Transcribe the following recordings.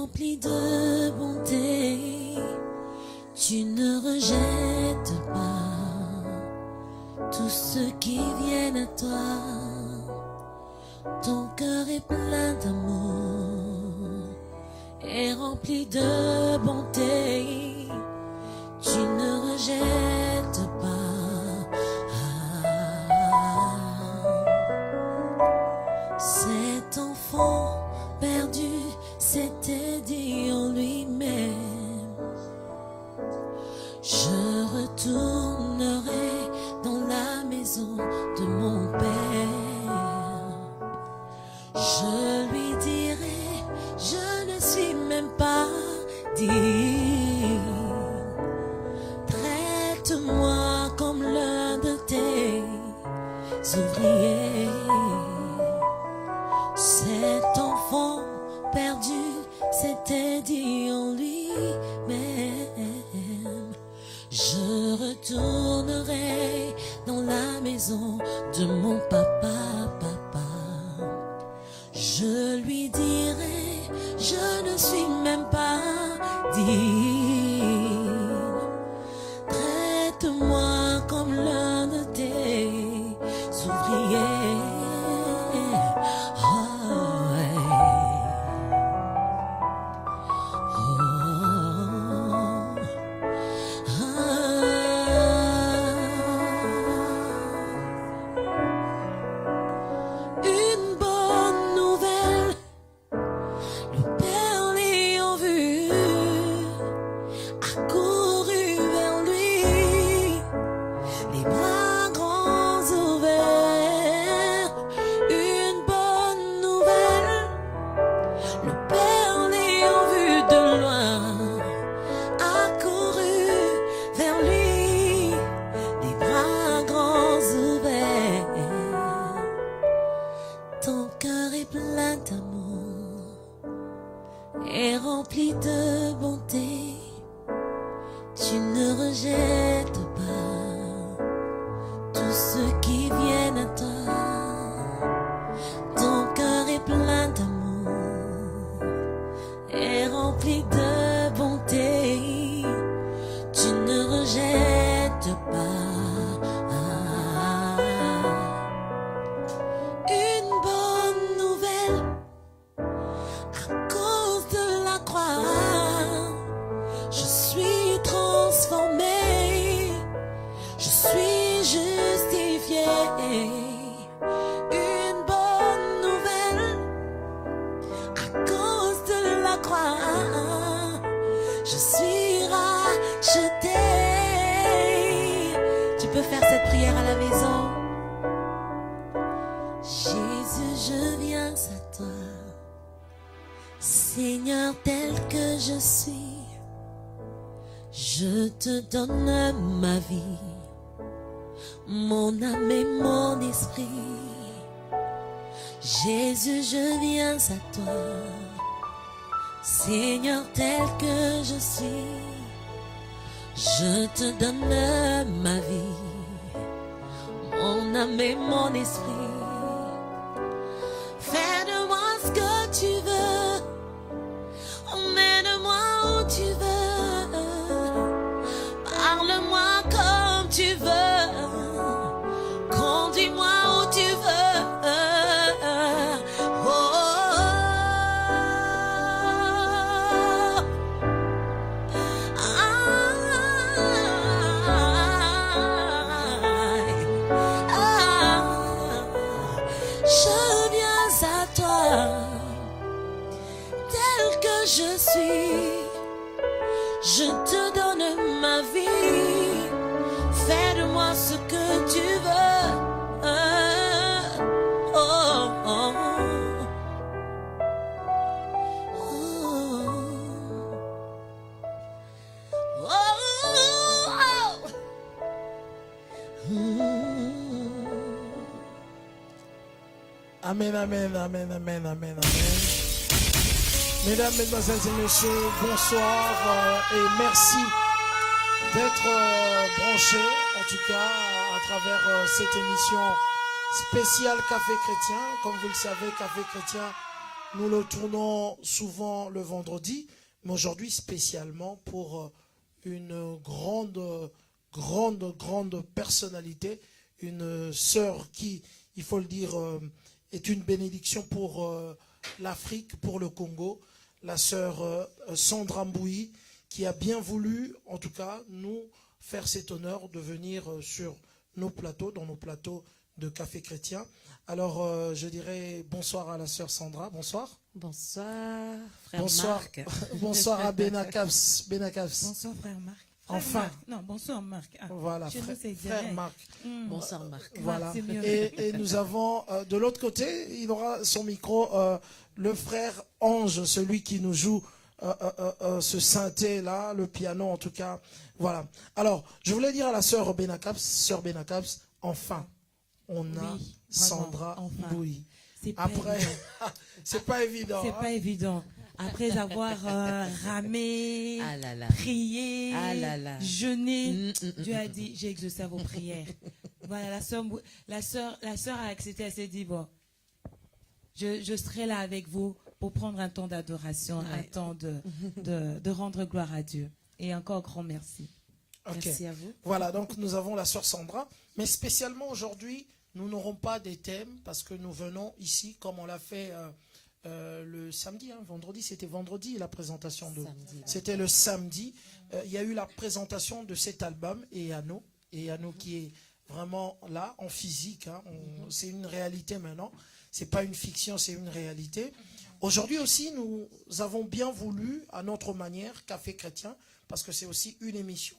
rempli de bonté, tu ne rejettes pas tous ceux qui viennent à toi. Ton cœur est plein d'amour et rempli de bonté, tu ne rejettes pas. Cet enfant perdu s'était dit en lui-même, je retournerai dans la maison de mon Père. Je lui dirai, je ne suis même pas digne. Traite-moi comme l'un de tes ouvriers. Cet enfant perdu s'était dit en lui-même, je retournerai dans la maison de mon papa. Je lui dirai, je ne suis même pas digne. Traite-moi comme l'un de tes ouvriers. Seigneur, tel que je suis, je te donne ma vie, mon âme et mon esprit. Jésus, je viens à toi. Seigneur, tel que je suis, je te donne ma vie, mon âme et mon esprit. Fais de moi ce que tu veux, emmène-moi où tu veux, parle-moi comme tu veux, conduis-moi où tu veux. Je viens à toi, tel que je suis, je te donne ma vie, fais de moi ce que tu veux. Oh, oh, oh, oh, oh. Amen, amen, amen, amen, amen, amen. Mesdames, mesdemoiselles et messieurs, bonsoir et merci d'être branchés, en tout cas, à travers cette émission spéciale Café Chrétien. Comme vous le savez, Café Chrétien nous le tournons souvent le vendredi, mais aujourd'hui spécialement pour une grande personnalité, une sœur qui, il faut le dire, est une bénédiction pour l'Afrique, pour le Congo, la sœur Sandra Mbouyi, qui a bien voulu, en tout cas, nous faire cet honneur de venir sur nos plateaux, dans nos plateaux de Café Chrétien. Alors, je dirais bonsoir à la sœur Sandra. Bonsoir. Bonsoir, frère Bonsoir. Marc. Bonsoir à Benakavs. Bonsoir, frère Marc. Enfin. Marc. Non, bonsoir, Marc. Ah, Voilà, frère Marc. Bonsoir, Marc. Voilà. C'est mieux. Et nous avons, de l'autre côté, il aura son micro, le frère Ange, celui qui nous joue ce synthé-là, le piano en tout cas. Voilà. Alors, je voulais dire à la sœur Benakavs, enfin, on a Oui, Sandra enfin. Mbouyi. C'est pas Après, évident. c'est pas évident. C'est hein. pas évident. Après avoir ramé, Ah là là. prié, Ah là là. jeûné, Dieu a dit, j'ai exaucé à vos prières. Voilà, la sœur a accepté, elle s'est dit, bon, je serai là avec vous pour prendre un temps d'adoration, un temps de rendre gloire à Dieu. Et encore grand merci. Ok. Merci à vous. Voilà, donc nous avons la sœur Sandra, mais spécialement aujourd'hui, nous n'aurons pas des thèmes parce que nous venons ici, comme on l'a fait le samedi, hein, vendredi, c'était vendredi la présentation de. Samedi. C'était le samedi. Il y a eu la présentation de cet album Eano qui est vraiment là en physique. Hein, c'est une réalité maintenant. C'est pas une fiction, c'est une réalité. Aujourd'hui aussi, nous avons bien voulu, à notre manière, Café Chrétien, parce que c'est aussi une émission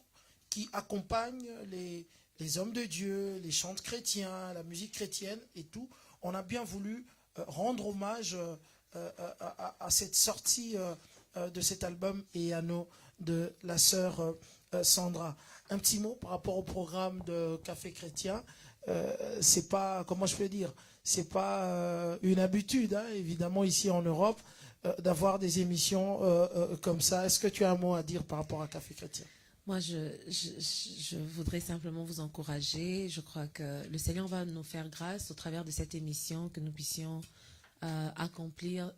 qui accompagne les hommes de Dieu, les chants chrétiens, la musique chrétienne et tout. On a bien voulu rendre hommage à cette sortie de cet album Eano de la sœur Sandra. Un petit mot par rapport au programme de Café Chrétien. C'est pas, comment je peux dire, c'est pas une habitude, hein, évidemment ici en Europe, d'avoir des émissions comme ça. Est-ce que tu as un mot à dire par rapport à Café Chrétien? Moi, je voudrais simplement vous encourager. Je crois que le Seigneur va nous faire grâce au travers de cette émission, que nous puissions accomplir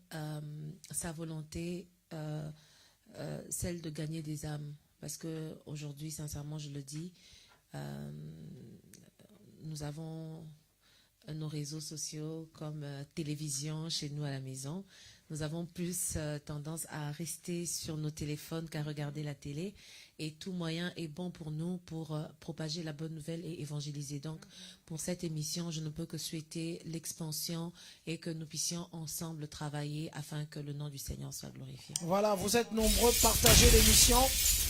sa volonté, celle de gagner des âmes. Parce que aujourd'hui, sincèrement, je le dis, nous avons nos réseaux sociaux comme télévision chez nous à la maison. Nous avons plus tendance à rester sur nos téléphones qu'à regarder la télé. Et tout moyen est bon pour nous pour propager la bonne nouvelle et évangéliser. Donc, pour cette émission, je ne peux que souhaiter l'expansion et que nous puissions ensemble travailler afin que le nom du Seigneur soit glorifié. Voilà, vous êtes nombreux, partagez l'émission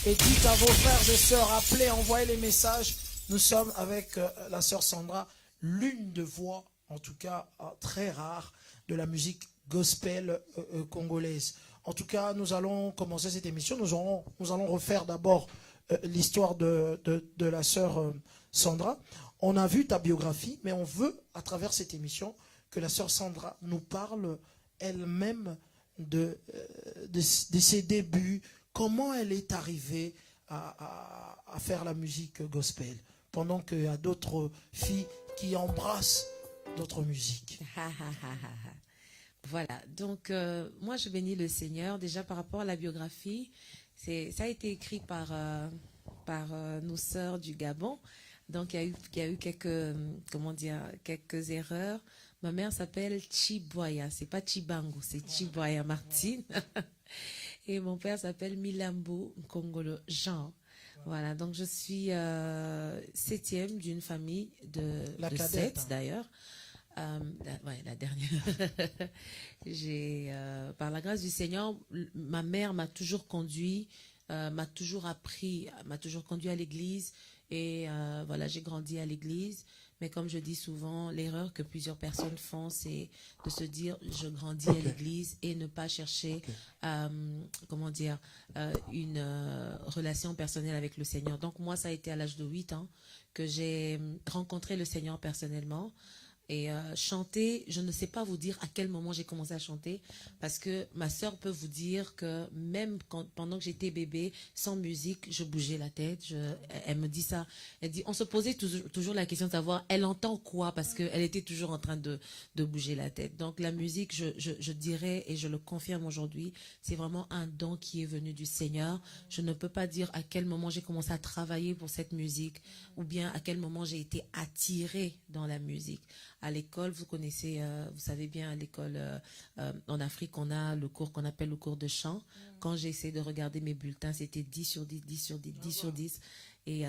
et dites à vos frères et sœurs, appelez, envoyez les messages. Nous sommes avec la sœur Sandra, l'une de voix, en tout cas très rare, de la musique gospel congolaise. En tout cas, nous allons commencer cette émission. Nous allons refaire d'abord l'histoire de la sœur Sandra. On a vu ta biographie, mais on veut, à travers cette émission, que la sœur Sandra nous parle elle-même de ses débuts, comment elle est arrivée à faire la musique gospel, pendant qu'il y a d'autres filles qui embrassent d'autres musiques. Voilà, donc moi je bénis le Seigneur. Déjà par rapport à la biographie, ça a été écrit par nos sœurs du Gabon. Donc il y a eu quelques erreurs. Ma mère s'appelle Chiboya, c'est pas Chibango, c'est Chiboya Martine. Et mon père s'appelle Milambo Nkongolo Jean. Voilà, donc je suis septième d'une famille de cadette, 7 d'ailleurs. La dernière. Par la grâce du Seigneur, ma mère m'a toujours conduit, m'a toujours appris, m'a toujours conduit à l'église et voilà, j'ai grandi à l'église. Mais comme je dis souvent, l'erreur que plusieurs personnes font, c'est de se dire je grandis à l'église et ne pas chercher, une relation personnelle avec le Seigneur. Donc moi, ça a été à l'âge de 8 ans que j'ai rencontré le Seigneur personnellement. Et chanter, je ne sais pas vous dire à quel moment j'ai commencé à chanter, parce que ma sœur peut vous dire que même pendant que j'étais bébé, sans musique, je bougeais la tête. Elle me dit ça. Elle dit, on se posait toujours la question de savoir, elle entend quoi, parce qu'elle était toujours en train de bouger la tête. Donc la musique, je dirais, et je le confirme aujourd'hui, c'est vraiment un don qui est venu du Seigneur. Je ne peux pas dire à quel moment j'ai commencé à travailler pour cette musique, ou bien à quel moment j'ai été attirée dans la musique. À l'école, vous connaissez, vous savez bien, à l'école en Afrique, on a le cours qu'on appelle le cours de chant. Quand j'ai essayé de regarder mes bulletins, c'était 10 sur 10, 10 sur 10, 10 sur 10. Et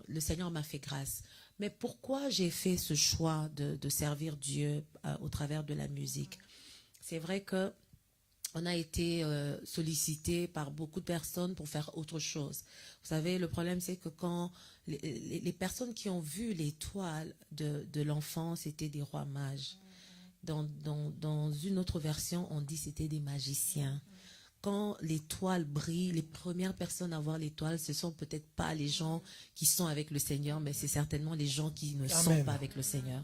le Seigneur m'a fait grâce. Mais pourquoi j'ai fait ce choix de servir Dieu au travers de la musique? C'est vrai que on a été sollicité par beaucoup de personnes pour faire autre chose. Vous savez, le problème, c'est que quand les personnes qui ont vu l'étoile de l'enfant, c'était des rois mages. Dans une autre version, on dit c'était des magiciens. Quand l'étoile brille, les premières personnes à voir l'étoile, ce sont peut-être pas les gens qui sont avec le Seigneur, mais c'est certainement les gens qui ne sont pas avec le Seigneur.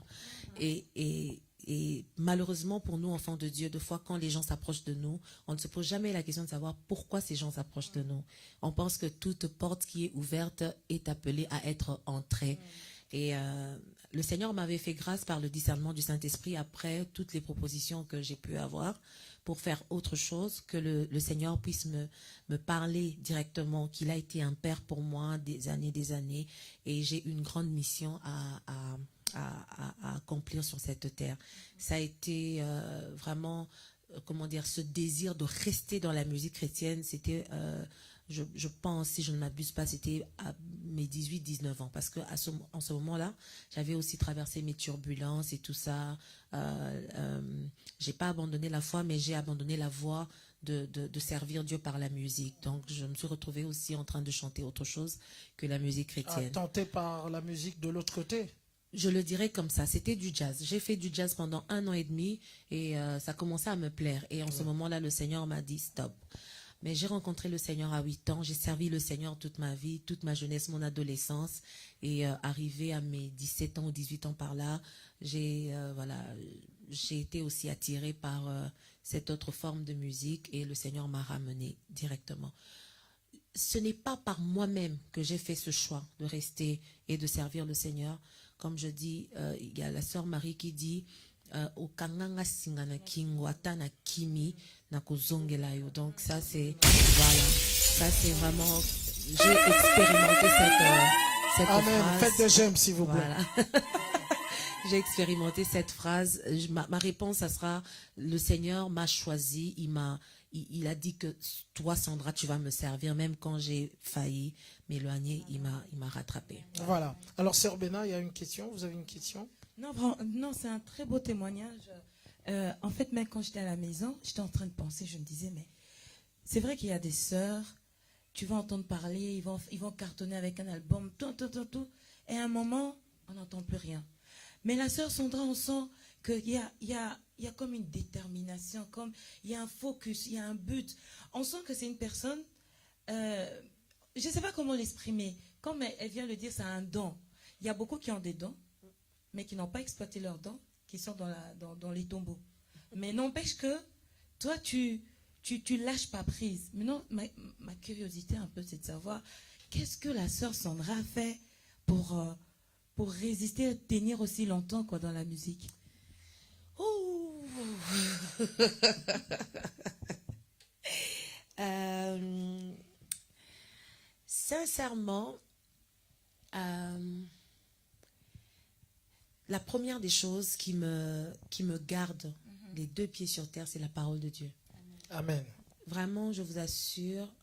Et malheureusement pour nous, enfants de Dieu, de fois quand les gens s'approchent de nous, on ne se pose jamais la question de savoir pourquoi ces gens s'approchent de nous. On pense que toute porte qui est ouverte est appelée à être entrée. Et le Seigneur m'avait fait grâce par le discernement du Saint-Esprit après toutes les propositions que j'ai pu avoir pour faire autre chose, que le Seigneur puisse me parler directement, qu'il a été un père pour moi des années, et j'ai une grande mission à accomplir sur cette terre. Ça a été vraiment, comment dire, ce désir de rester dans la musique chrétienne, c'était, je pense, si je ne m'abuse pas, c'était à mes 18-19 ans, parce que en ce moment-là, j'avais aussi traversé mes turbulences et tout ça. J'ai pas abandonné la foi, mais j'ai abandonné la voie de servir Dieu par la musique. Donc, je me suis retrouvée aussi en train de chanter autre chose que la musique chrétienne. Tenté par la musique de l'autre côté? Je le dirais comme ça, c'était du jazz. J'ai fait du jazz pendant 1 an et demi et ça commençait à me plaire. Et en ce moment-là, le Seigneur m'a dit stop. Mais j'ai rencontré le Seigneur à 8 ans. J'ai servi le Seigneur toute ma vie, toute ma jeunesse, mon adolescence. Et arrivé à mes 17 ans ou 18 ans par là, j'ai été aussi attirée par cette autre forme de musique et le Seigneur m'a ramenée directement. Ce n'est pas par moi-même que j'ai fait ce choix de rester et de servir le Seigneur. Comme je dis, il y a la sœur Marie qui dit Okanganga singana kingwata na kimi na kuzongelayo. Donc ça c'est voilà, ça c'est vraiment, j'ai expérimenté cette Amen. phrase. Faites des j'aime s'il vous plaît. Voilà. J'ai expérimenté cette phrase. Ma réponse, ça sera, le Seigneur m'a choisi, il a dit que toi, Sandra, tu vas me servir, même quand j'ai failli m'éloigner, il m'a rattrapé. Voilà. Alors, Sœur Béna, il y a une question. Vous avez une question? Non, c'est un très beau témoignage. En fait, même quand j'étais à la maison, j'étais en train de penser, je me disais, mais c'est vrai qu'il y a des sœurs, tu vas entendre parler, ils vont cartonner avec un album, tout, et à un moment, on n'entend plus rien. Mais la sœur Sandra, on sent qu'il y a comme une détermination, comme il y a un focus, il y a un but. On sent que c'est une personne, je ne sais pas comment l'exprimer. Comme elle vient le dire, c'est un don. Il y a beaucoup qui ont des dons, mais qui n'ont pas exploité leurs dons, qui sont dans les tombeaux. Mais n'empêche que toi, tu lâches pas prise. Maintenant, ma curiosité un peu, c'est de savoir qu'est-ce que la sœur Sandra a fait pour résister, tenir aussi longtemps dans la musique. Sincèrement, la première des choses qui me garde les 2 pieds sur terre, c'est la parole de Dieu. Amen. Vraiment, je vous assure,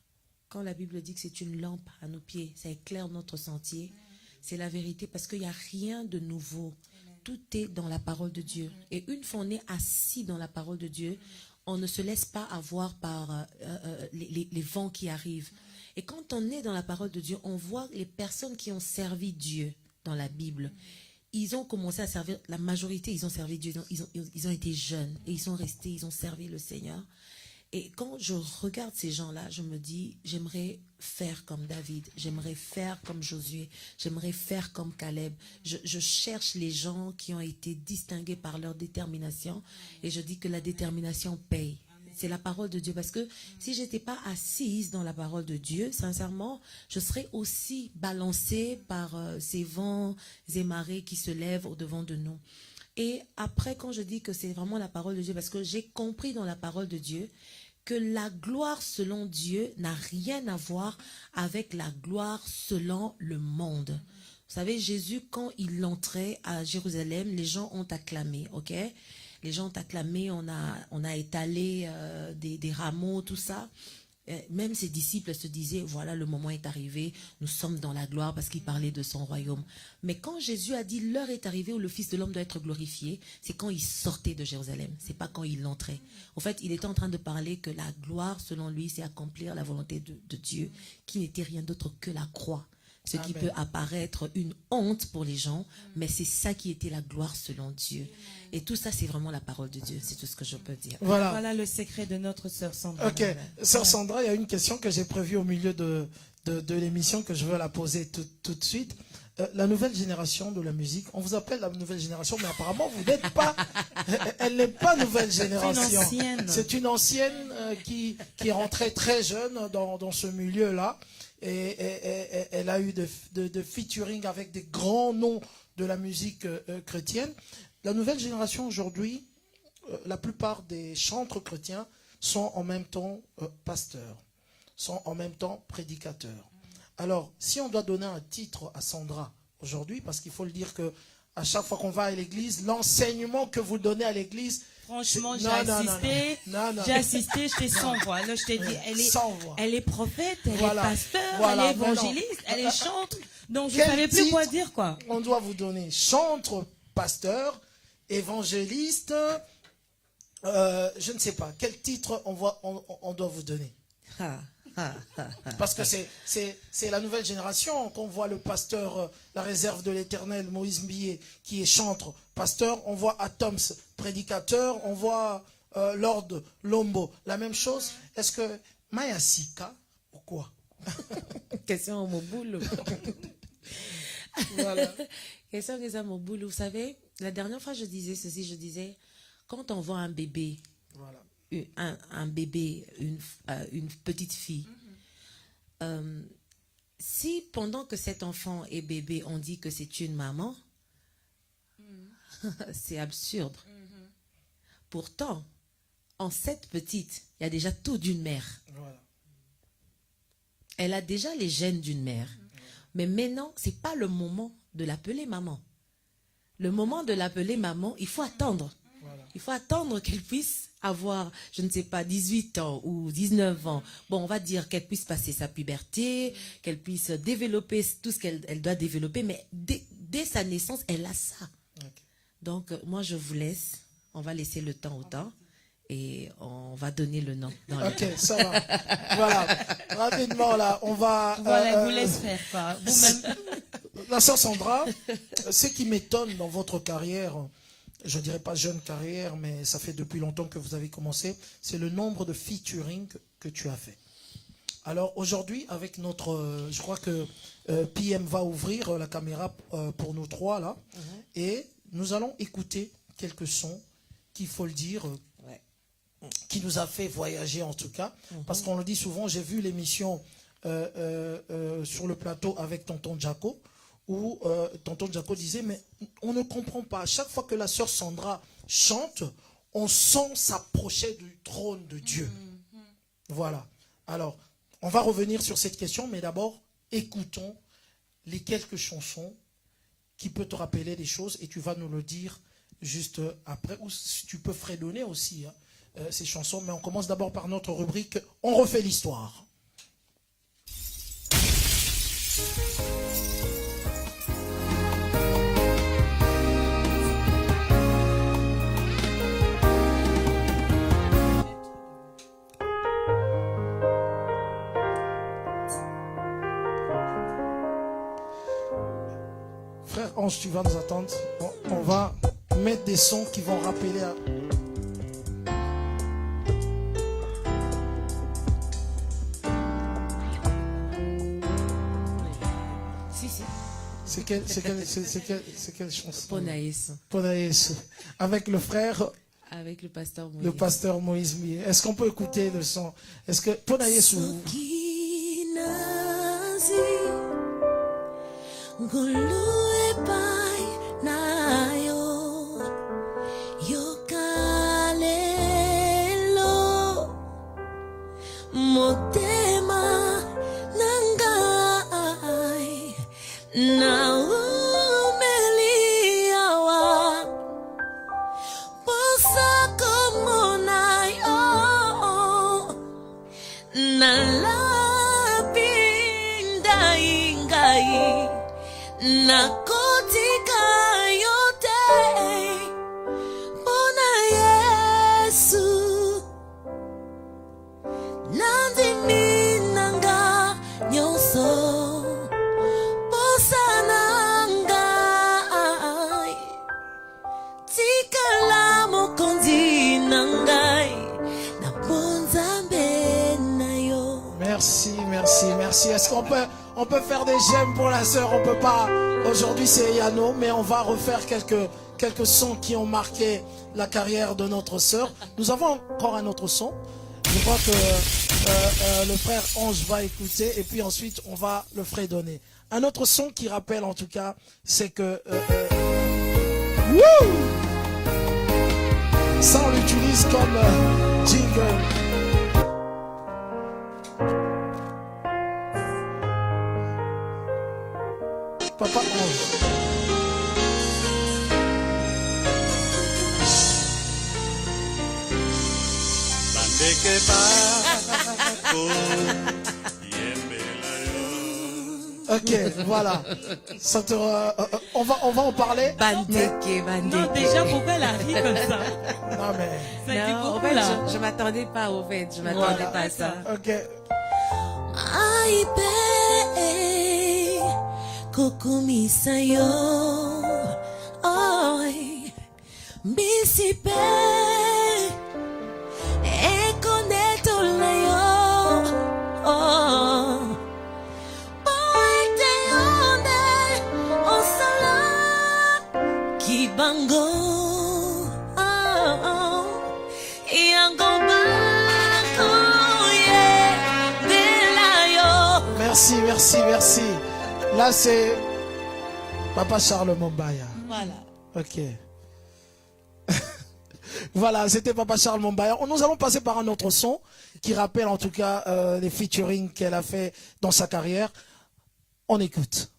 quand la Bible dit que c'est une lampe à nos pieds, ça éclaire notre sentier, c'est la vérité, parce qu'il n'y a rien de nouveau. Tout est dans la parole de Dieu. Et une fois on est assis dans la parole de Dieu, on ne se laisse pas avoir par les vents qui arrivent. Et quand on est dans la parole de Dieu, on voit les personnes qui ont servi Dieu dans la Bible. Ils ont commencé à servir, la majorité, ils ont servi Dieu, ils ont été jeunes et ils sont restés, ils ont servi le Seigneur. Et quand je regarde ces gens-là, je me dis, j'aimerais faire comme David, j'aimerais faire comme Josué, j'aimerais faire comme Caleb. Je cherche les gens qui ont été distingués par leur détermination et je dis que la détermination paye. C'est la parole de Dieu. Parce que si je n'étais pas assise dans la parole de Dieu, sincèrement, je serais aussi balancée par ces vents et marées qui se lèvent au-devant de nous. Et après, quand je dis que c'est vraiment la parole de Dieu, parce que j'ai compris dans la parole de Dieu que la gloire selon Dieu n'a rien à voir avec la gloire selon le monde. Vous savez, Jésus, quand il entrait à Jérusalem, les gens ont acclamé, ok? Les gens ont acclamé, on a étalé des rameaux, tout ça. Même ses disciples se disaient, voilà, le moment est arrivé, nous sommes dans la gloire, parce qu'il parlait de son royaume. Mais quand Jésus a dit, l'heure est arrivée où le Fils de l'homme doit être glorifié, c'est quand il sortait de Jérusalem, c'est pas quand il entrait. En fait, il était en train de parler que la gloire, selon lui, c'est accomplir la volonté de Dieu, qui n'était rien d'autre que la croix. Ce qui peut apparaître une honte pour les gens, mais c'est ça qui était la gloire selon Dieu. Et tout ça, c'est vraiment la parole de Dieu. C'est tout ce que je peux dire. Voilà le secret de notre sœur Sandra. Ok. Sœur Sandra, il y a une question que j'ai prévue au milieu de l'émission que je veux la poser tout de suite. La nouvelle génération de la musique, on vous appelle la nouvelle génération, mais apparemment, vous n'êtes pas... Elle n'est pas nouvelle génération. C'est une ancienne qui est rentrée très jeune dans ce milieu-là. Et elle a eu de featuring avec des grands noms de la musique chrétienne. La nouvelle génération aujourd'hui, la plupart des chantres chrétiens sont en même temps pasteurs, sont en même temps prédicateurs. Alors, si on doit donner un titre à Sandra aujourd'hui, parce qu'il faut le dire que à chaque fois qu'on va à l'église, l'enseignement que vous donnez à l'église... Franchement, j'ai assisté, je t'ai sans voix. Là, je t'ai dit, elle est prophète, elle est pasteur, elle est évangéliste, elle est chantre. Donc, je ne savais plus quoi dire, quoi. On doit vous donner chantre, pasteur, évangéliste, je ne sais pas. Quel titre on doit vous donner? Parce que c'est la nouvelle génération. Qu'on voit le pasteur, la réserve de l'Éternel, Moïse Mbillet, qui est chantre, pasteur. On voit Atoms, prédicateur. On voit Lord Lombo, la même chose. Est-ce que Maya Sika ou quoi? Question au Moboulou. Voilà. Question à Moboulou. Vous savez, la dernière fois je disais ceci, je disais, quand on voit un bébé, voilà. Un bébé, une petite fille. Si pendant que cet enfant est bébé, on dit que c'est une maman, c'est absurde. Pourtant, en cette petite, il y a déjà tout d'une mère. Voilà. Elle a déjà les gènes d'une mère. Mais maintenant, ce n'est pas le moment de l'appeler maman. Le moment de l'appeler maman, il faut attendre. Voilà. Il faut attendre qu'elle puisse avoir, je ne sais pas, 18 ans ou 19 ans. Bon, on va dire qu'elle puisse passer sa puberté, qu'elle puisse développer tout ce qu'elle doit développer, mais dès sa naissance, elle a ça. Okay. Donc, moi, je vous laisse. On va laisser le temps au temps et on va donner le nom. Ok, ça va. Voilà. Rapidement, là, on va... Voilà, vous laisse faire, quoi. Vous-même. La sœur Sandra, ce qui m'étonne dans votre carrière... Je ne dirais pas jeune carrière, mais ça fait depuis longtemps que vous avez commencé, c'est le nombre de featuring que tu as fait. Alors aujourd'hui, avec notre... je crois que PM va ouvrir la caméra pour nous trois, là, et nous allons écouter quelques sons qu'il faut le dire, qui nous a fait voyager en tout cas, parce qu'on le dit souvent, j'ai vu l'émission sur le plateau avec Tonton Jaco, où Tonton Jaco disait, mais on ne comprend pas. À chaque fois que la sœur Sandra chante, on sent s'approcher du trône de Dieu. Voilà. Alors, on va revenir sur cette question, mais d'abord, écoutons les quelques chansons qui peuvent te rappeler des choses, et tu vas nous le dire juste après, ou si tu peux fredonner aussi ces chansons, mais on commence d'abord par notre rubrique « On refait l'histoire ». Frère Ange, tu vas nous attendre. On va mettre des sons qui vont rappeler à... C'est quelle chanson? Ponaïs, Ponaïs. Avec le frère, avec le pasteur Moïse. le pasteur Moïse Mie. Est-ce qu'on peut écouter le son? Est-ce que Ponaïs ou... Motema nangai na umeliawa posa komonai na lapinda ingai na kotika yote pona Yesu Nandiminanga nyoso posanangai tikala mokonzi nangai na bonzambe nayo. Merci, merci, merci. Est-ce qu'on peut faire des j'aime pour la sœur? On peut pas. Aujourd'hui c'est Yano, mais on va refaire quelques sons qui ont marqué la carrière de notre sœur. Nous avons encore un autre son. Je crois que le frère Ange va écouter et puis ensuite on va le fredonner. Un autre son qui rappelle en tout cas, c'est que ça on l'utilise comme jingle. Papa Ange. Ok, voilà. Ça te, on va en parler. Bandeke, bandeke. Non, déjà, pourquoi elle arrive comme ça? Non mais. Ça a été Non, en beaucoup fait, là. je m'attendais pas au fait. Je m'attendais Voilà. pas à ça. Ok. Aipe kukumisayo oi bisipe ekonetolayo oh poete yonde osala kibango oh yango bakoye delayo. Merci, merci, merci. Là c'est Papa Charles Mombaya. Voilà. Ok. Voilà, c'était Papa Charles Mombaya. Nous allons passer par un autre son qui rappelle en tout cas les featuring qu'elle a fait dans sa carrière. On écoute.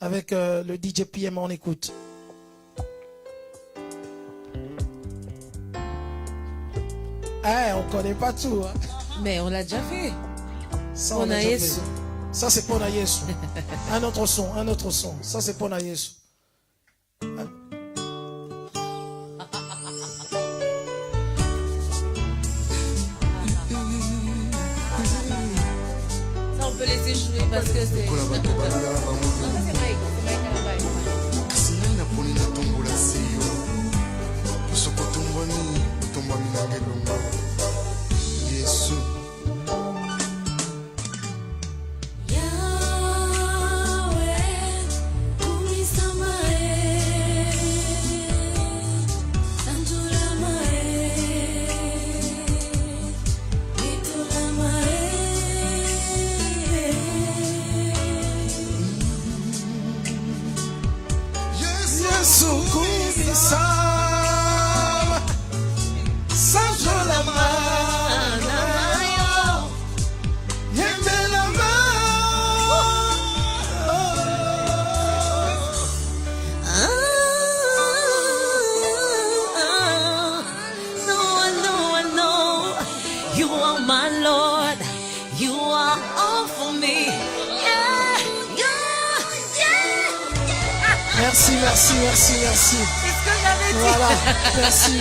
Avec le DJ PM, on écoute. Eh, on connaît pas tout. Hein. Mais on l'a déjà fait. Ça, on a déjà fait. Ça, c'est Pona Yesu. Un autre son, un autre son. Ça, c'est Pona Yesu. Ça, on peut laisser jouer parce que c'est. Non, ça, c'est Mike. C'est Mike à la baille. Merci, merci, merci, merci. C'est ce que j'avais dit. Voilà, merci.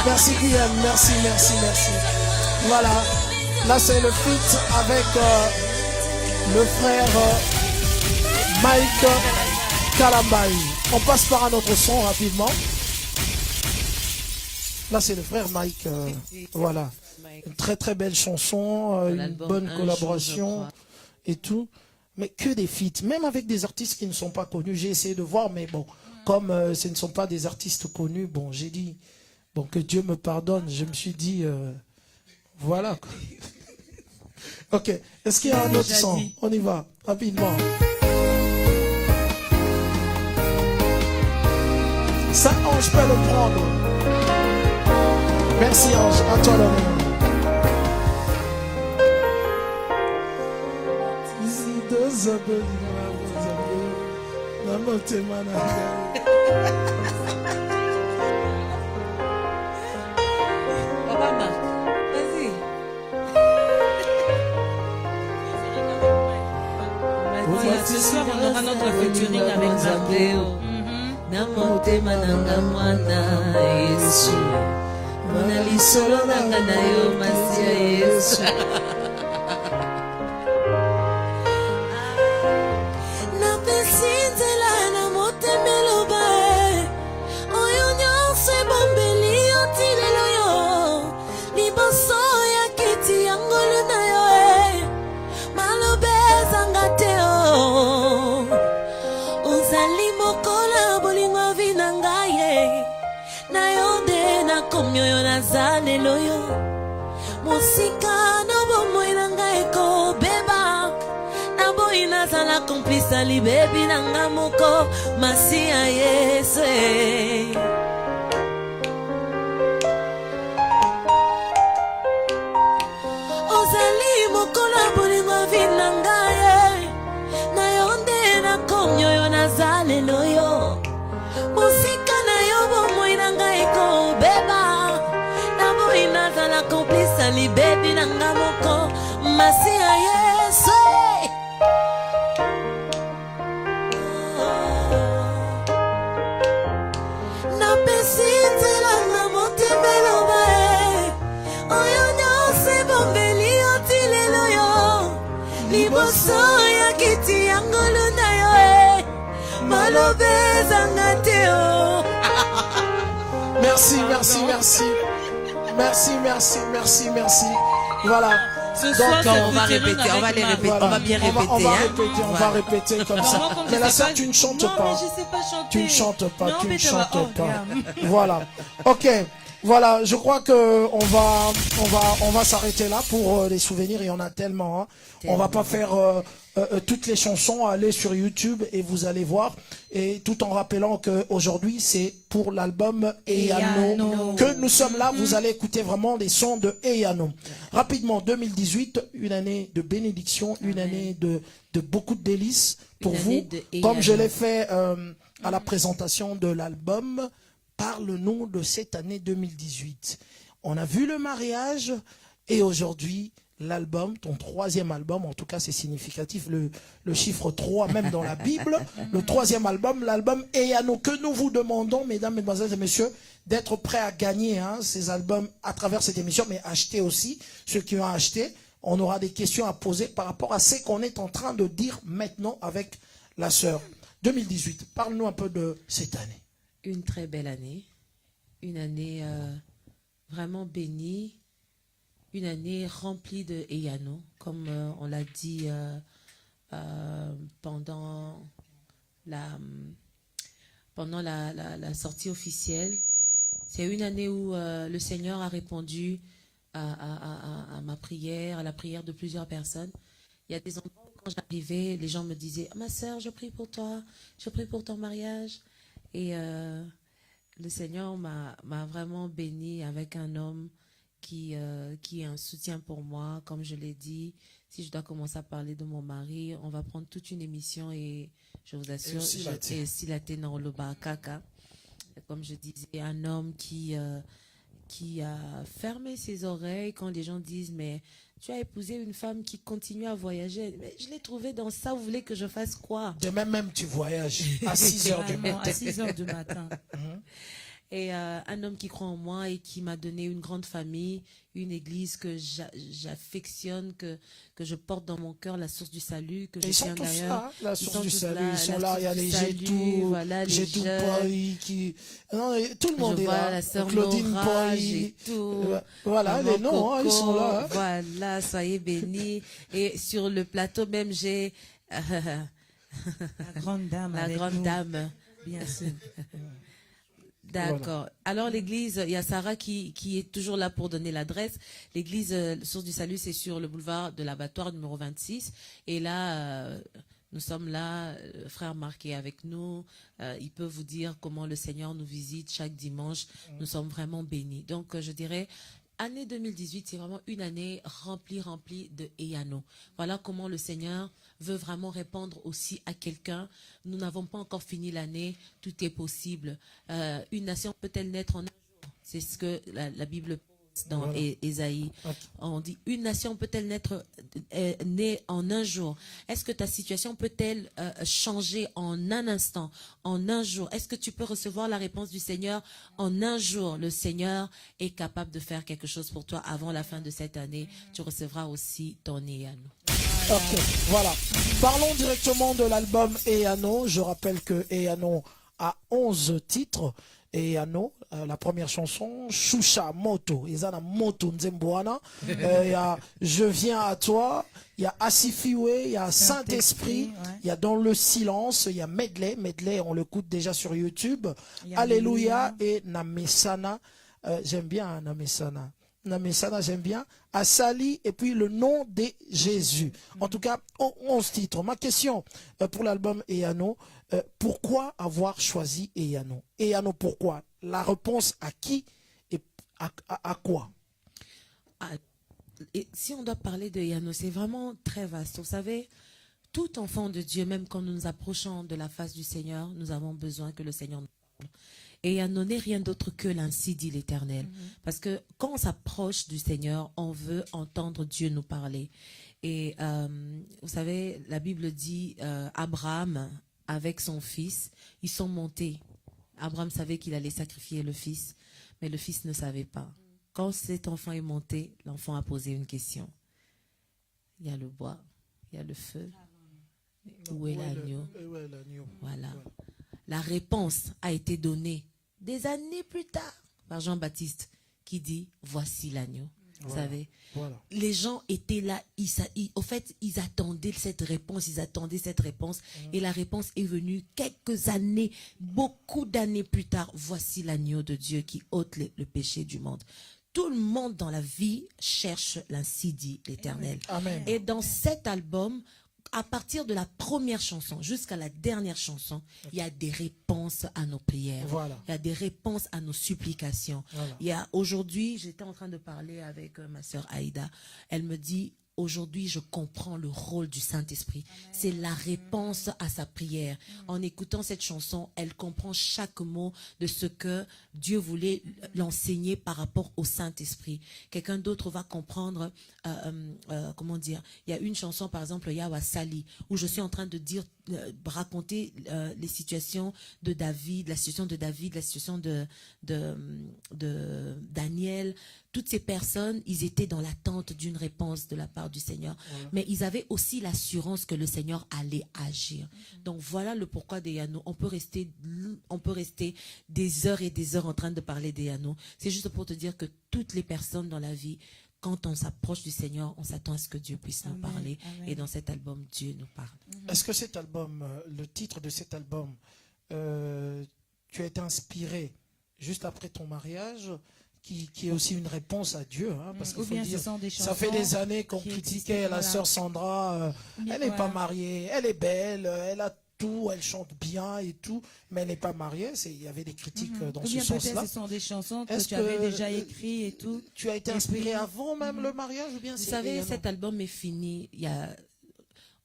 Merci Guillaume, merci, merci, merci. Voilà, là c'est le feat avec le frère Mike Kalambai. On passe par un autre son rapidement. Là c'est le frère Mike. Voilà, une très très belle chanson, une bonne collaboration et tout. mais que des feats, même avec des artistes qui ne sont pas connus. J'ai essayé de voir, mais bon, comme ce ne sont pas des artistes connus, bon, j'ai dit, bon, que Dieu me pardonne. Je me suis dit, voilà. Quoi. Ok, est-ce qu'il y a un autre son? On y va, rapidement. Ça, Ange peut le prendre. Merci Ange, à toi l'honneur. Obama, vas-y. Ce soir, on aura notre featuring avec Mathéo. Na motema nanga mwana Yesu Mona lisolo nanga na yo Masia Yesu Na pesinzela na motema loba Oyo nyonso ebombeli otilelo yo Liboso ya kiti ya ngolu na yo Malobe ezanga te o Ozali mokola bolingo vina ngaye Na yonde na komyoyo na zalelo yo Mosika no bomoi na ngai kobeba Na boyi nazala komplisa libebi na nga moko Masia Yesu Ozali mokola bolingo vina ngaye Na yonde na komyoyo na zalelo yo Mosika na yo bomoi na ngai kobeba Na boyi nazala komplisa libebi na nga moko Masia Yesu Na pesi nzela na motema eloba Oyo nyonso ebombeli otilelo yo Liboso ya kiti ya ngolu na yo Malobe ezanga te o Merci, merci, merci. Merci, merci, merci, merci. Voilà. Ce soir, Donc, c'est on va featuring répéter, on va avec les Matt. répéter, on va bien répéter. On va hein. répéter, on va Voilà. répéter comme ça. Moi, comme Mais je la sais sœur, pas- tu ne chantes non, pas. mais je sais pas chanter. Tu ne chantes pas, Non, tu ne mais ça va. chantes Oh, pas. regarde. Voilà. Ok. Voilà, je crois que on va s'arrêter là pour les souvenirs. Il y en a tellement. Hein. On va pas faire toutes les chansons. Allez sur YouTube et vous allez voir. Et tout en rappelant que aujourd'hui c'est pour l'album Eyano Eyano. que nous sommes là. Vous allez écouter vraiment les sons de Eyano. Rapidement, 2018, une année de bénédiction, une année de beaucoup de délices pour Une vous. année de Comme je Eyano. l'ai fait à la présentation de l'album. Parle-nous de cette année 2018. On a vu le mariage et aujourd'hui l'album, ton troisième album, en tout cas c'est significatif, le chiffre 3 même dans la Bible, le troisième album, l'album Eyano, que nous vous demandons, mesdames, mesdemoiselles et messieurs, d'être prêts à gagner ces albums à travers cette émission, mais acheter aussi, ceux qui ont acheté. On aura des questions à poser par rapport à ce qu'on est en train de dire maintenant avec la sœur. 2018, parle-nous un peu de cette année. Une très belle année, une année vraiment bénie, une année remplie de Eyano, comme on l'a dit pendant la sortie officielle. C'est une année où le Seigneur a répondu à ma prière, à la prière de plusieurs personnes. Il y a des endroits où quand j'arrivais, les gens me disaient « Ma sœur, je prie pour toi, je prie pour ton mariage ». Et le Seigneur m'a vraiment béni avec un homme qui est un soutien pour moi. Comme je l'ai dit, si je dois commencer à parler de mon mari, on va prendre toute une émission et je vous assure, et aussi la ténor Loba Kaka. Comme je disais, un homme qui a fermé ses oreilles quand les gens disent « Mais tu as épousé une femme qui continue à voyager. » Mais je l'ai trouvé dans ça, vous voulez que je fasse quoi? Demain même, tu voyages à 6 heures du Vraiment, matin. à 6 heures du matin. Et un homme qui croit en moi et qui m'a donné une grande famille, une église que j'affectionne, que je porte dans mon cœur, la source du salut, que je Ils sont tiens tous d'ailleurs. là, la source du tous salut, là, ils sont la là, il y a source les du salut, Gétou, voilà, les Gétou jeunes. Poi, non, tout le monde Je est vois là, la sœur Claudine Nora, Poi, Gétou, voilà, Maman les noms, ils sont Coco, là. Hein. Voilà, soyez bénis. Et sur le plateau même, j'ai La grande dame. La avec grande nous, dame. Bien sûr. D'accord. Alors l'église, il y a Sarah qui est toujours là pour donner l'adresse. L'église Source du Salut, c'est sur le boulevard de l'Abattoir numéro 26. Et là, nous sommes là, frère Marc est avec nous. Il peut vous dire comment le Seigneur nous visite chaque dimanche. Nous sommes vraiment bénis. Donc je dirais, année 2018, c'est vraiment une année remplie de Eyano. Voilà comment le Seigneur veut vraiment répondre aussi à quelqu'un. Nous n'avons pas encore fini l'année, tout est possible. Une nation peut-elle naître en un jour? C'est ce que la Bible pose dans Ésaïe. On dit, une nation peut-elle naître née en un jour? Est-ce que ta situation peut-elle changer en un instant, en un jour? Est-ce que tu peux recevoir la réponse du Seigneur en un jour? Le Seigneur est capable de faire quelque chose pour toi avant la fin de cette année. Tu recevras aussi ton Eyano. Ok, voilà. Parlons directement de l'album Eyano. Je rappelle que Eyano a 11 titres. Eyano, la première chanson, Shusha Moto. Izana Moto Nzemboana. Il y a Je viens à toi. Il y a Asifiwe. Il y a Saint-Esprit. Il y a Dans le silence. Il y a Medley. Medley, on l'écoute déjà sur YouTube. Alléluia et Namesana. J'aime bien Namesana. Namesana, j'aime bien. Asali et puis le nom de Jésus. En tout cas, 11 titres. Ma question pour l'album Eyano, pourquoi avoir choisi Eyano? Eyano, pourquoi? La réponse à qui et à quoi? Et si on doit parler de Eyano, c'est vraiment très vaste. Vous savez, tout enfant de Dieu, même quand nous nous approchons de la face du Seigneur, nous avons besoin que le Seigneur nous parle. Et Eyano n'est rien d'autre que l'ainsi dit l'Éternel. Parce que quand on s'approche du Seigneur, on veut entendre Dieu nous parler. Et vous savez, la Bible dit, Abraham, avec son fils, ils sont montés. Abraham savait qu'il allait sacrifier le fils, mais le fils ne savait pas. Quand cet enfant est monté, l'enfant a posé une question. Il y a le bois, il y a le feu. Où est l'agneau? Voilà. La réponse a été donnée des années plus tard par Jean-Baptiste qui dit, voici l'agneau. Vous savez, les gens étaient là, au fait, ils attendaient cette réponse, et la réponse est venue quelques années, beaucoup d'années plus tard. Voici l'agneau de Dieu qui ôte le péché du monde. Tout le monde dans la vie cherche l'ainsi dit l'Éternel. Et dans cet album, à partir de la première chanson jusqu'à la dernière chanson, il y a des réponses à nos prières. Il y a des réponses à nos supplications. Il y a aujourd'hui, j'étais en train de parler avec ma sœur Aïda. Elle me dit, aujourd'hui, je comprends le rôle du Saint-Esprit. C'est la réponse à sa prière. En écoutant cette chanson, elle comprend chaque mot de ce que Dieu voulait l'enseigner par rapport au Saint-Esprit. Quelqu'un d'autre va comprendre, comment dire, il y a une chanson, par exemple, Yawa Sali, où je suis en train de dire, raconter les situations de David, la situation de Daniel. Toutes ces personnes, ils étaient dans l'attente d'une réponse de la part du Seigneur. Mais ils avaient aussi l'assurance que le Seigneur allait agir. Donc voilà le pourquoi d'Eyano. On peut rester des heures et des heures en train de parler d'Eyano. C'est juste pour te dire que toutes les personnes dans la vie, quand on s'approche du Seigneur, on s'attend à ce que Dieu puisse nous parler. Et dans cet album, Dieu nous parle. Est-ce que cet album, le titre de cet album, tu as été inspiré juste après ton mariage, qui est aussi une réponse à Dieu, hein, parce qu'il faut dire, ça fait des années qu'on critiquait la sœur Sandra, elle n'est pas mariée, elle est belle, elle a tout, elle chante bien et tout, mais elle n'est pas mariée. Il y avait des critiques dans ce sens-là. Peut-être ce sont des chansons que tu avais déjà écrites et tout. Tu as été inspiré avant même le mariage ou bien? Vous savez, cet album est fini.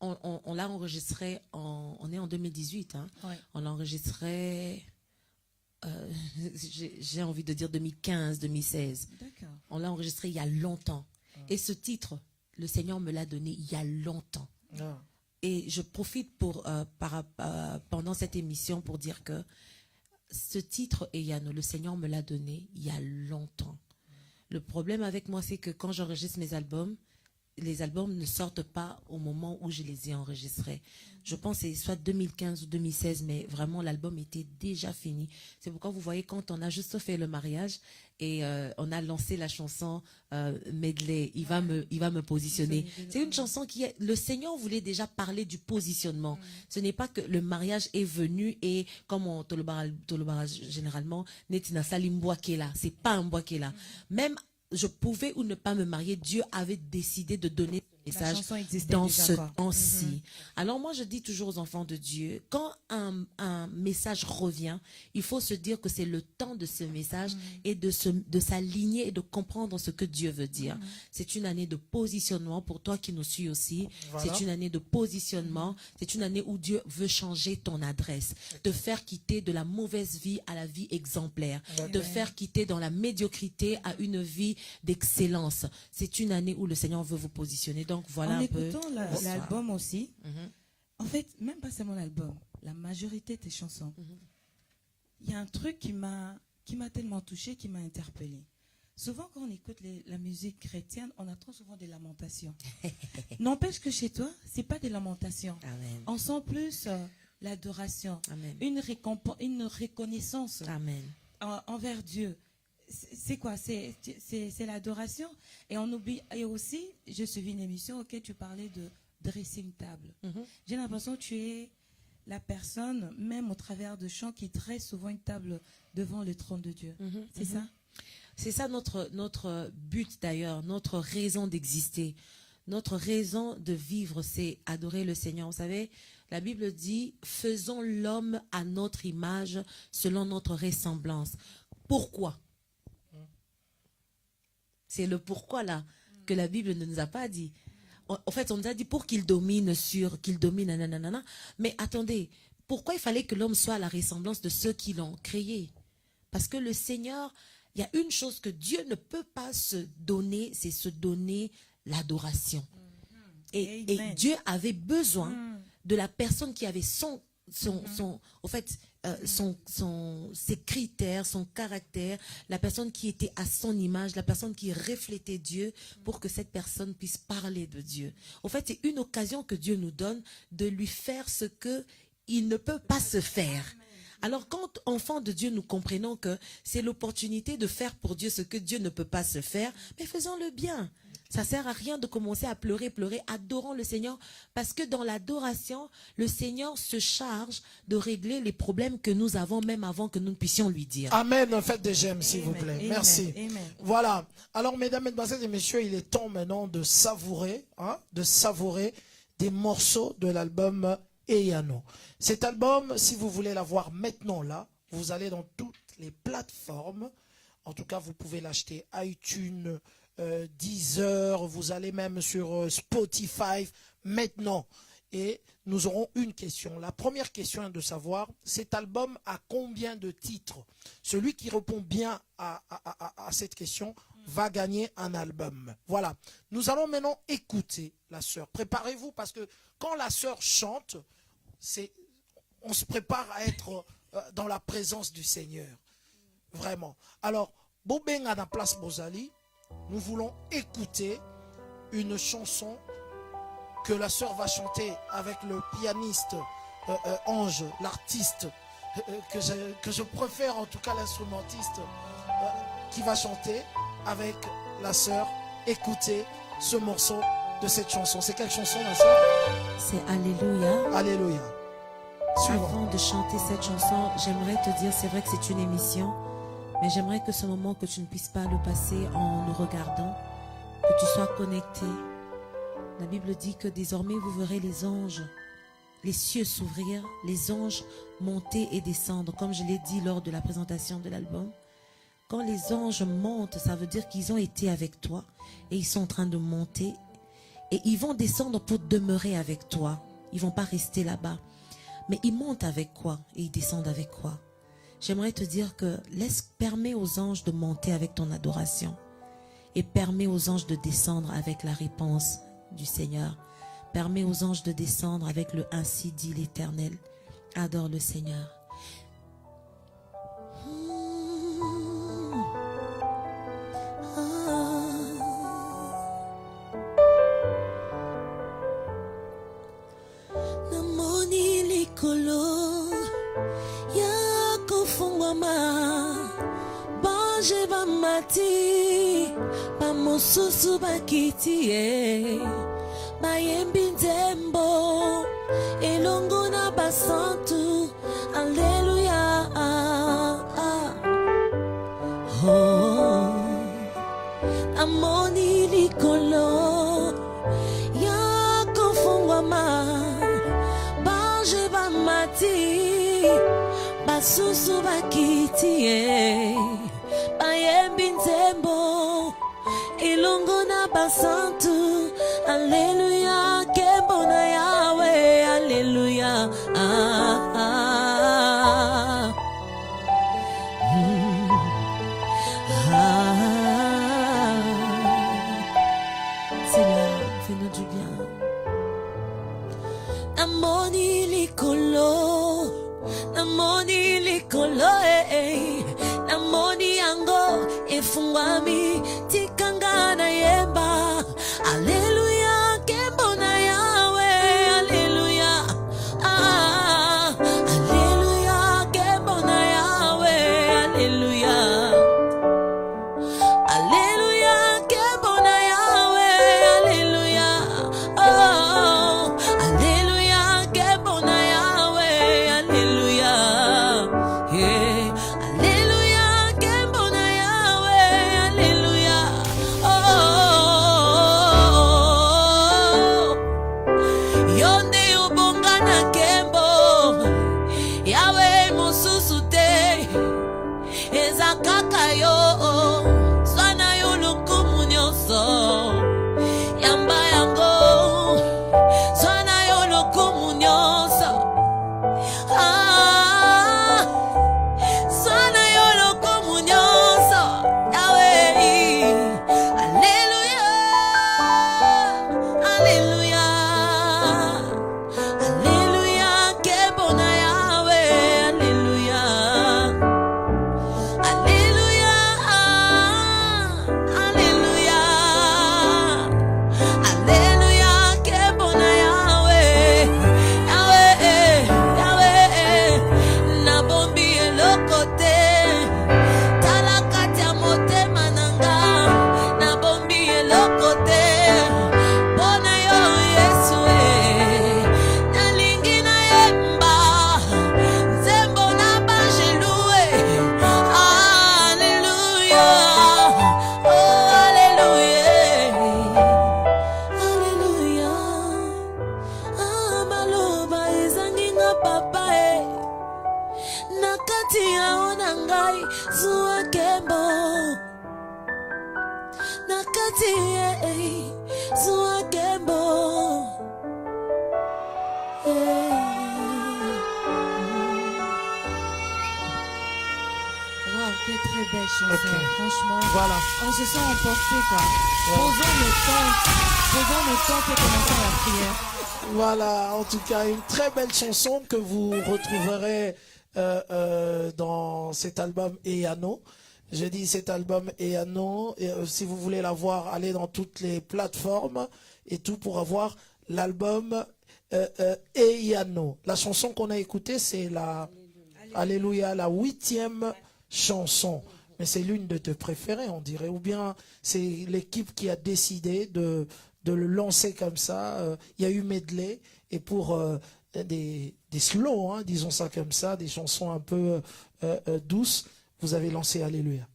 On l'a enregistré, on est en 2018. Hein. On l'a enregistré, j'ai envie de dire 2015, 2016. On l'a enregistré il y a longtemps. Et ce titre, le Seigneur me l'a donné il y a longtemps. Et je profite pendant cette émission pour dire que ce titre, Eyano, le Seigneur me l'a donné il y a longtemps. Le problème avec moi, c'est que quand j'enregistre mes albums, les albums ne sortent pas au moment où je les ai enregistrés. Je pense que c'est soit 2015 ou 2016, mais vraiment l'album était déjà fini. C'est pourquoi vous voyez, quand on a juste fait le mariage et on a lancé la chanson medley, il va me positionner. C'est une chanson le Seigneur voulait déjà parler du positionnement. Ce n'est pas que le mariage est venu et comme on te le barrage généralement, netina salim bois qui est là. C'est pas un bois qui est là. Même je pouvais ou ne pas me marier, Dieu avait décidé de donner ce message dans ce temps-ci. Alors moi, je dis toujours aux enfants de Dieu, quand un message revient, il faut se dire que c'est le temps de ce message et de s'aligner et de comprendre ce que Dieu veut dire. C'est une année de positionnement pour toi qui nous suis aussi. Voilà. C'est une année de positionnement. C'est une année où Dieu veut changer ton adresse, te faire quitter de la mauvaise vie à la vie exemplaire, te faire quitter dans la médiocrité à une vie d'excellence. C'est une année où le Seigneur veut vous positionner. Donc voilà en un peu. écoutant l'album aussi, en fait, même pas seulement l'album, la majorité de tes chansons, il y a un truc qui m'a tellement touché, qui m'a interpellé. Souvent, quand on écoute la musique chrétienne, on a trop souvent des lamentations. N'empêche que chez toi, c'est pas des lamentations. Amen. On sent plus l'adoration, une reconnaissance envers Dieu. C'est quoi? C'est l'adoration. Et on oublie. Et aussi, j'ai suivi une émission auquel tu parlais de dressing table. J'ai l'impression que tu es la personne, même au travers de chants, qui dresse souvent une table devant le trône de Dieu. C'est ça? C'est ça notre but d'ailleurs, notre raison d'exister. Notre raison de vivre, c'est adorer le Seigneur. Vous savez, la Bible dit, faisons l'homme à notre image, selon notre ressemblance. Pourquoi? C'est le pourquoi là que la Bible ne nous a pas dit. En fait, on nous a dit pour qu'il domine nanana. Mais attendez, pourquoi il fallait que l'homme soit à la ressemblance de ceux qui l'ont créé? Parce que le Seigneur, il y a une chose que Dieu ne peut pas se donner, c'est se donner l'adoration. Et Dieu avait besoin de la personne qui avait ses critères, son caractère, la personne qui était à son image, la personne qui reflétait Dieu pour que cette personne puisse parler de Dieu. En fait, c'est une occasion que Dieu nous donne de lui faire ce que il ne peut pas se faire. Alors quand, enfants de Dieu, nous comprenons que c'est l'opportunité de faire pour Dieu ce que Dieu ne peut pas se faire, mais faisons-le bien. Ça sert à rien de commencer à pleurer. Adorons le Seigneur parce que dans l'adoration, le Seigneur se charge de régler les problèmes que nous avons même avant que nous ne puissions lui dire. Amen. Faites des j'aime, s'il vous plaît. Merci. Amen. Voilà. Alors, mesdames, mesdemoiselles et messieurs, il est temps maintenant de savourer des morceaux de l'album Eyano. Cet album, si vous voulez l'avoir maintenant là, vous allez dans toutes les plateformes. En tout cas, vous pouvez l'acheter iTunes, Deezer, vous allez même sur Spotify maintenant. Et nous aurons une question. La première question est de savoir, cet album a combien de titres? Celui qui répond bien à cette question va gagner un album. Voilà. Nous allons maintenant écouter la sœur. Préparez-vous parce que quand la sœur chante, on se prépare à être dans la présence du Seigneur. Vraiment. Alors, Bobeng à la place Bozali, nous voulons écouter une chanson que la sœur va chanter avec le pianiste Ange, l'artiste que je préfère, en tout cas l'instrumentiste qui va chanter avec la sœur. Écoutez ce morceau de cette chanson. C'est quelle chanson, la sœur? C'est Alléluia. Alléluia. Suivant. Avant de chanter cette chanson, j'aimerais te dire, c'est vrai que c'est une émission, mais j'aimerais que ce moment, que tu ne puisses pas le passer en nous regardant, que tu sois connecté. La Bible dit que désormais vous verrez les anges, les cieux s'ouvrir, les anges monter et descendre, comme je l'ai dit lors de la présentation de l'album. Quand les anges montent, ça veut dire qu'ils ont été avec toi et ils sont en train de monter et ils vont descendre pour demeurer avec toi. Ils ne vont pas rester là-bas. Mais ils montent avec quoi et ils descendent avec quoi? J'aimerais te dire que permets aux anges de monter avec ton adoration et permets aux anges de descendre avec la réponse du Seigneur. Permets aux anges de descendre avec le ainsi dit l'Éternel. Adore le Seigneur. bamati bamosusu bakiti bayembi nzembo elongo na basantu alleluya oh amoni likolo ya kofungwama bange bamati basusu bakiti bayembi nzembo ilongo na basantu alleluya kembo na yawe alleluya Seigneur, fais-nous du bien. Namoni likolo namoni yango efungwami tikanga na yemba alleluya kembo na yawe alleluya alleluya kembo na yawe alleluya alleluya kembo na yawe alleluya oh alleluya kembo na yawe alleluya yeah alleluya kembo na yawe alleluya oh yonde ubonga na kembo yawe mosusu te eza kaka yo swana yo lokumu nyonso yamba yango swana yo lokumu nyonso swana yo lokumu nyonso yawe alleluya alleluya alleluya kembo na yawe alleluya alleluya alleluya alleluya kembo na yawe yawe yawe nabombi eloko te tala kati ya motema nanga nabombi eloko te mpona yo yesu nalingi nayemba nzembo na bangelu alleluya oh alleluya alleluya maloba ezanginga papa na kati yao na ngai zuwa kembo na kati zuwa kembo Wow, quelle très belle chanson. Ok. Franchement, Voilà. on se sent emporté, quoi. Posons le temps pour commencer la prière. Voilà, en tout cas, une très belle chanson que vous retrouverez dans cet album Eyano. Je dis cet album Eyano. Si vous voulez la voir, allez dans toutes les plateformes et tout pour avoir l'album Eyano. La chanson qu'on a écoutée, c'est la Alléluia, la 8e chanson. Mais c'est l'une de tes préférées, on dirait. Ou bien c'est l'équipe qui a décidé de le lancer comme ça. Il y a eu medley. Et pour des slow, hein, disons ça comme ça, des chansons un peu douces, vous avez lancé Alléluia.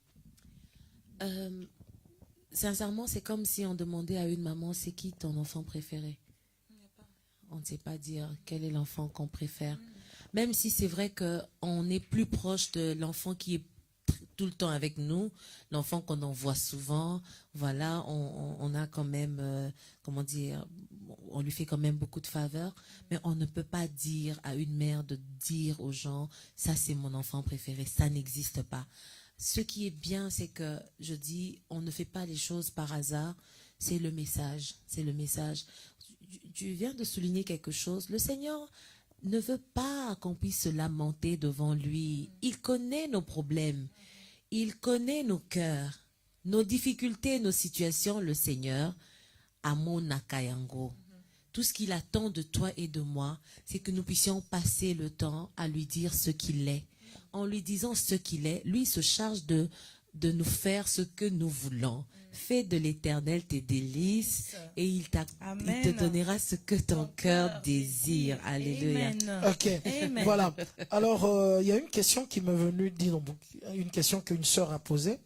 Sincèrement, c'est comme si on demandait à une maman, c'est qui ton enfant préféré? On ne sait pas dire quel est l'enfant qu'on préfère. Même si c'est vrai qu'on est plus proche de l'enfant qui est tout le temps avec nous, l'enfant qu'on envoie souvent, voilà, on a quand même, comment dire, on lui fait quand même beaucoup de faveurs, mais on ne peut pas dire à une mère de dire aux gens, ça c'est mon enfant préféré, ça n'existe pas. Ce qui est bien, c'est que, je dis, on ne fait pas les choses par hasard, c'est le message, c'est le message. Tu viens de souligner quelque chose, le Seigneur ne veut pas qu'on puisse se lamenter devant lui. Il connaît nos problèmes. Il connaît nos cœurs, nos difficultés, nos situations, le Seigneur. Amo Nakayango. Tout ce qu'il attend de toi et de moi, c'est que nous puissions passer le temps à lui dire ce qu'il est. En lui disant ce qu'il est, lui se charge de de nous faire ce que nous voulons. Fais de l'Éternel tes délices et il te donnera ce que ton cœur désire. Alléluia. Amen. Ok, Amen. voilà. Alors, il y a une question qui m'est venue, une question qu'une sœur a posée.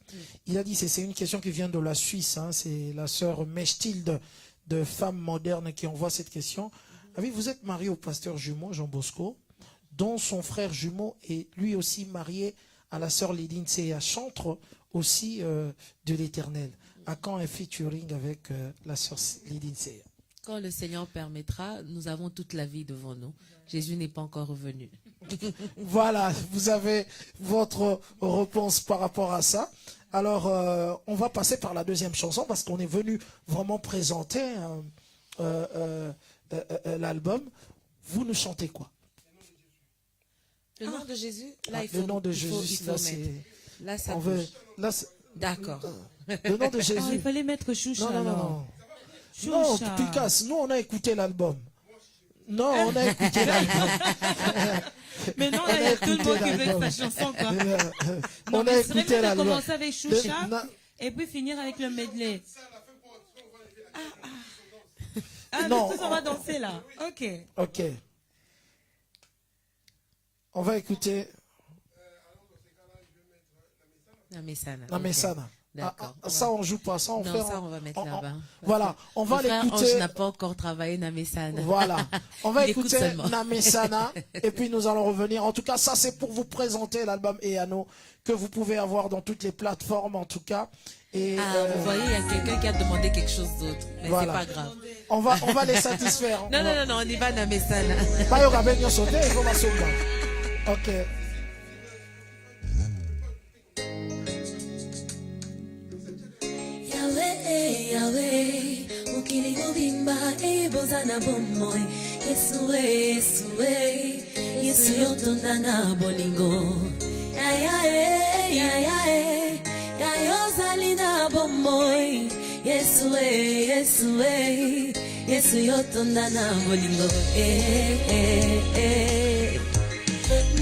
Il a dit, c'est une question qui vient de la Suisse, hein, c'est la sœur Mechtilde de Femmes Modernes qui envoie cette question. Ah oui, vous êtes marié au pasteur jumeau Jean Bosco, dont son frère jumeau est lui aussi marié à la sœur Lydine Nsea, chantre aussi de l'Éternel. À quand un featuring avec la sœur Lydine Nsea? Quand le Seigneur permettra, nous avons toute la vie devant nous. Jésus n'est pas encore revenu. Voilà, vous avez votre réponse par rapport à ça. Alors, on va passer par la deuxième chanson parce qu'on est venu vraiment présenter l'album. Vous nous chantez quoi? Le nom de Jésus? Là, le nom de Jésus, là, c'est... Là, ça on veut... Là, c'est... D'accord. Le nom de Jésus. Il fallait mettre Choucha. Non. Non, Picas, nous, on a écouté l'album. Non, on a écouté l'album. Mais non, il y a tout le monde qui veut sa chanson, quoi. On a écouté l'album. Commencer avec Choucha et puis finir avec le medley. Non. On va danser là. Ok. On va écouter Namesana. Namesana. D'accord. Ça, on joue pas. Ça, on non, fait. Ça, on va mettre là-bas. Voilà. On va l'écouter. Je n'ai pas encore travaillé Namesana. Voilà. On va écouter Namesana. Et puis, nous allons revenir. En tout cas, ça, c'est pour vous présenter l'album Eano que vous pouvez avoir dans toutes les plateformes, en tout cas. Et, vous voyez, il y a quelqu'un qui a demandé quelque chose d'autre. Mais voilà. C'est pas grave. On va les satisfaire. Non, on y va Namesana. Ok. Yahweh, ukili mubimba ebozana bomoy. Yesu yotonda na bolingo. Yayozali na bomoy. Yesu yotonda na bolingo.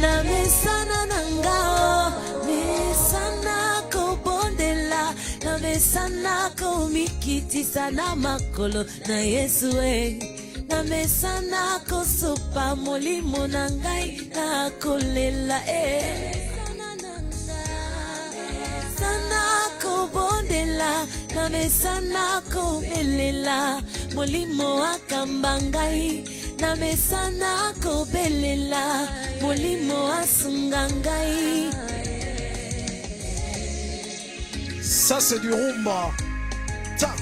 Namesana nangao, mesana kobondela. Namesana komikiti sana makolo na Yesu Namesana kosopa molimo na ngai na kolela Sana kobondela namesana kobelela molimo akamba ngai namesana kobelela molimo asunga ngai. Ça, c'est du rumba. Tiens.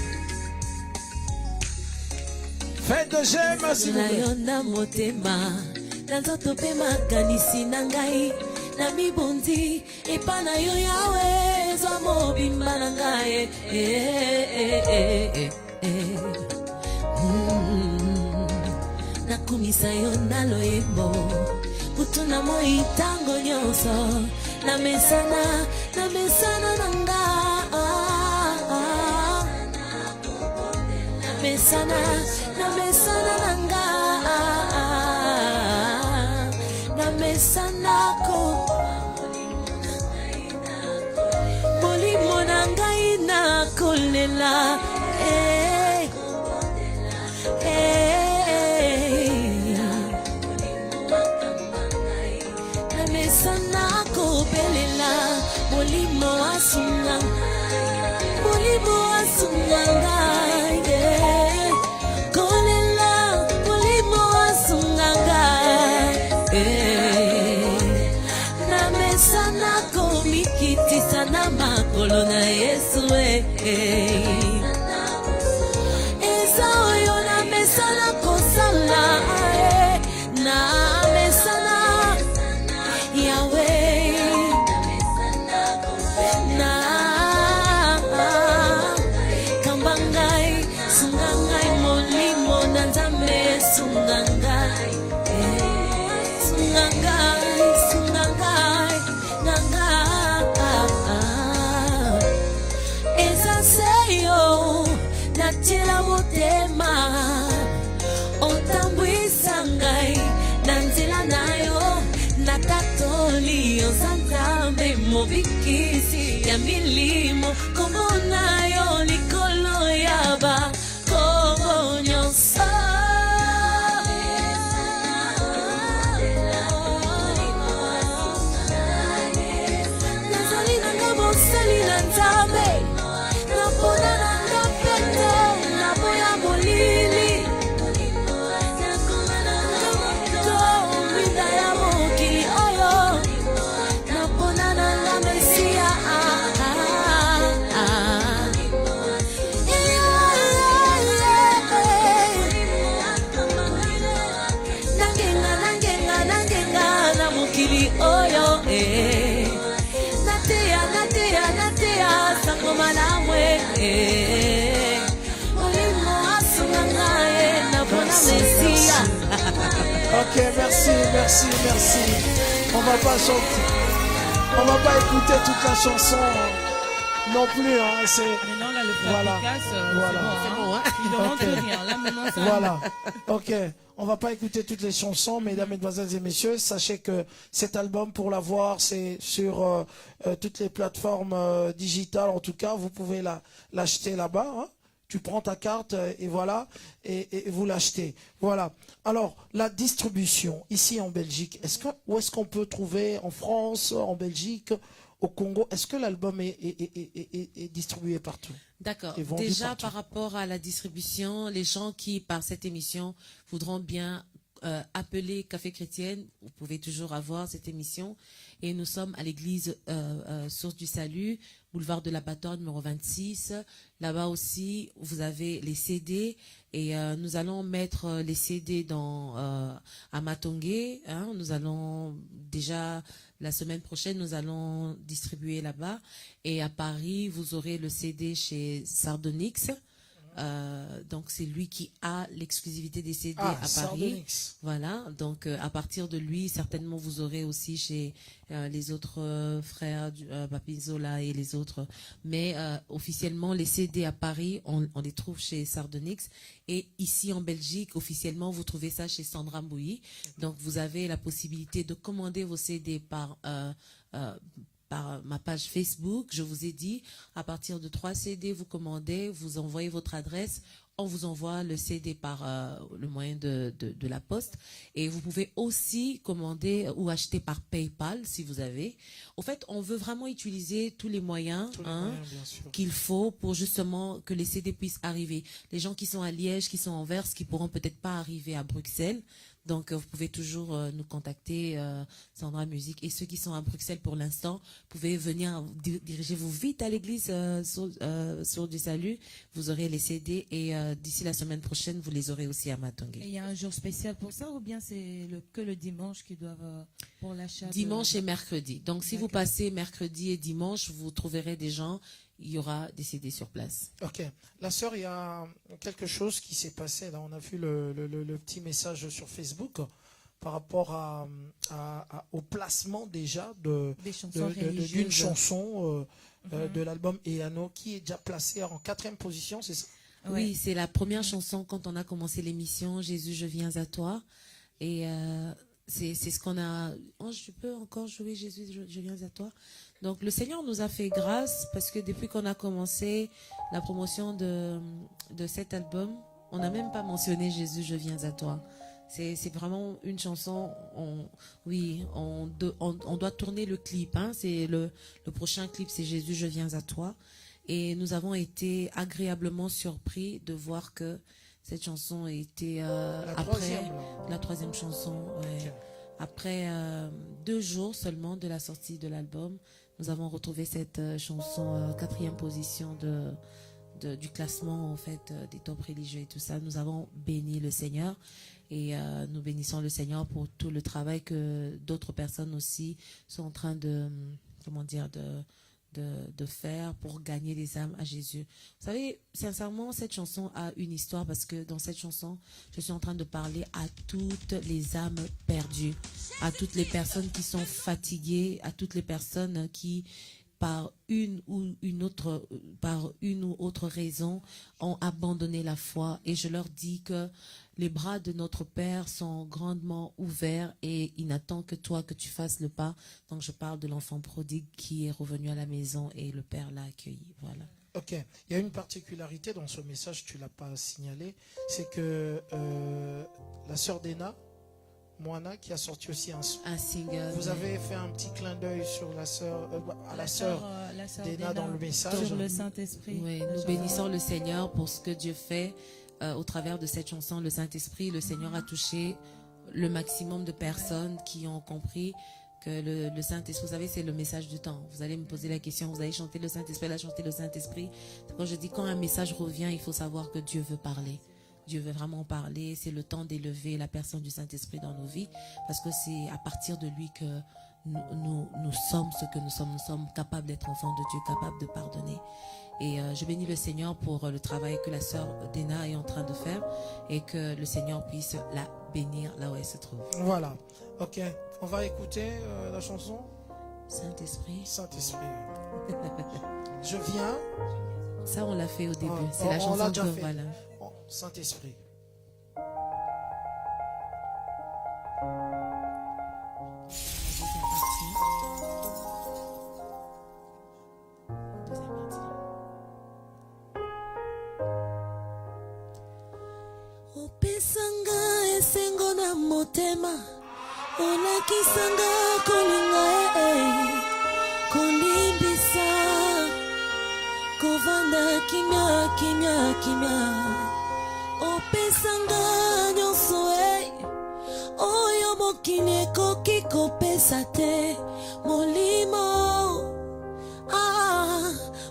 Faites de j'aime, s'il vous plaît. Nayona motema, nanzoto pe makanisi na ngai, na mibundi, epa na yo yawe, zwa mobimba na ngai. Nakumisa yo na loyembo, kutuna moi tango nyonso, namesana na ngai. Namesana nanga namesana ko molimo na ngai na kolela namesana kobelela molimo asunga ngai namesana komikiti sana makolo na Yesu eza oyo namesana kosala namesana Yawe na kamba ngai sunga ngai molimo na Nzambe sunga ngai natila motema otambwisa ngai na nzela nayo natatoli oza Nzambe mobikisi ya milimo kombo na yo likolo ya bakombo nyonso nazali nanga mosali na nzambe napona nanga pete naboya molili winda ya mokili oyo napona nanga mesia nangenga na mokili oyo nateya sango malamwe olimo asunga ngaye napona mesia. Ok, merci. On va pas chanter. On va pas écouter toute la chanson non plus. Hein. Maintenant, là, le frère Voilà. Picasso, Voilà. c'est bon, hein. Il demande Ok. plus rien. Là, maintenant, ça... Voilà. Ok. On va pas écouter toutes les chansons, mesdames, mesdemoiselles et messieurs. Sachez que cet album, pour l'avoir, c'est sur toutes les plateformes digitales. En tout cas, vous pouvez l'acheter là-bas. Hein. Tu prends ta carte et voilà, et vous l'achetez. Voilà. Alors, la distribution ici en Belgique, où est-ce qu'on peut trouver en France, en Belgique, au Congo? Est-ce que l'album est distribué partout? D'accord. Et vendu Déjà, partout. par rapport à la distribution, les gens qui, par cette émission, voudront bien appeler Café Chrétienne, vous pouvez toujours avoir cette émission. Et nous sommes à l'église Source du Salut, boulevard de l'Abattoir numéro 26. Là-bas aussi, vous avez les CD. Et nous allons mettre les CD à Matongé. Hein. Nous allons déjà... La semaine prochaine, nous allons distribuer là-bas. Et à Paris, vous aurez le CD chez Sardonyx. Donc, c'est lui qui a l'exclusivité des CD à Paris. Sardonyx. Voilà. Donc, à partir de lui, certainement, vous aurez aussi chez les autres frères, Papi Zola et les autres. Mais officiellement, les CD à Paris, on les trouve chez Sardonyx. Et ici, en Belgique, officiellement, vous trouvez ça chez Sandra Mbouyi. Donc, vous avez la possibilité de commander vos CD par ma page Facebook. Je vous ai dit, à partir de 3 CD, vous commandez, vous envoyez votre adresse, on vous envoie le CD par le moyen de la poste. Et vous pouvez aussi commander ou acheter par PayPal si vous avez. Au fait, on veut vraiment utiliser tous les moyens, Moyens, bien sûr. qu'il faut pour justement que les CD puissent arriver. Les gens qui sont à Liège, qui sont en Anvers, qui pourront peut-être pas arriver à Bruxelles. Donc, vous pouvez toujours nous contacter, Sandra Musique. Et ceux qui sont à Bruxelles pour l'instant, vous pouvez venir, dirigez-vous vite à l'église sur du Salut. Vous aurez les CD et d'ici la semaine prochaine, vous les aurez aussi à Et Matongé. il y a un jour spécial pour ça ou bien c'est que le dimanche qu'ils doivent pour l'achat Dimanche et mercredi. Donc, si vous D'accord. passez mercredi et dimanche, vous trouverez des gens, il y aura des CD sur place. Ok. La sœur, il y a quelque chose qui s'est passé. Là, on a vu le petit message sur Facebook par rapport au placement déjà des chansons d'une religieuses. chanson de l'album Eano qui est déjà placée en 4e position, c'est ça? Ouais. Oui, c'est la première chanson quand on a commencé l'émission, Jésus, je viens à toi. Et c'est ce qu'on a... Oh, je peux encore jouer Jésus, je viens à toi. Donc le Seigneur nous a fait grâce parce que depuis qu'on a commencé la promotion de cet album, on n'a même pas mentionné Jésus, je viens à toi. C'est vraiment une chanson, on doit tourner le clip. Hein, c'est le prochain clip, c'est Jésus, je viens à toi. Et nous avons été agréablement surpris de voir que cette chanson était la troisième chanson. Ouais. Ok. Après 2 jours seulement de la sortie de l'album, nous avons retrouvé cette chanson 4e position du classement en fait des top religieux et tout ça. Nous avons béni le Seigneur et nous bénissons le Seigneur pour tout le travail que d'autres personnes aussi sont en train de faire pour gagner les âmes à Jésus. Vous savez, sincèrement, cette chanson a une histoire parce que dans cette chanson, je suis en train de parler à toutes les âmes perdues, à toutes les personnes qui sont fatiguées, à toutes les personnes qui par une ou autre raison, ont abandonné la foi. Et je leur dis que les bras de notre Père sont grandement ouverts et il n'attend que toi que tu fasses le pas. Donc je parle de l'enfant prodigue qui est revenu à la maison et le Père l'a accueilli. Voilà. Ok. Il y a une particularité dans ce message, tu ne l'as pas signalé, c'est que la sœur Dena, Moana, qui a sorti aussi un single. Vous avez fait un petit clin d'œil sur la sœur, à la sœur Dena dans le message. Sur le Saint-Esprit. Oui, nous bénissons le Seigneur pour ce que Dieu fait au travers de cette chanson, le Saint-Esprit. Le Seigneur a touché le maximum de personnes qui ont compris que le Saint-Esprit, vous savez, c'est le message du temps. Vous allez me poser la question, vous allez chanter le Saint-Esprit, elle a chanté le Saint-Esprit. Quand je dis quand un message revient, il faut savoir que Dieu veut parler. Dieu veut vraiment parler. C'est le temps d'élever la personne du Saint-Esprit dans nos vies. Parce que c'est à partir de lui que nous sommes ce que nous sommes. Nous sommes capables d'être enfants de Dieu, capables de pardonner. Et je bénis le Seigneur pour le travail que la sœur Dena est en train de faire. Et que le Seigneur puisse la bénir là où elle se trouve. Voilà. Ok. On va écouter la chanson. Saint-Esprit. Saint-Esprit. Je viens. Ça, on l'a fait au début. C'est la chanson que voilà. Saint-Esprit. Opesanga esengo na motema, olakisanga kolinga kolimbisa, kovanda kimya kimya kimya. Opesanga nyonso oyo mokili ekoki kopesa te, molimo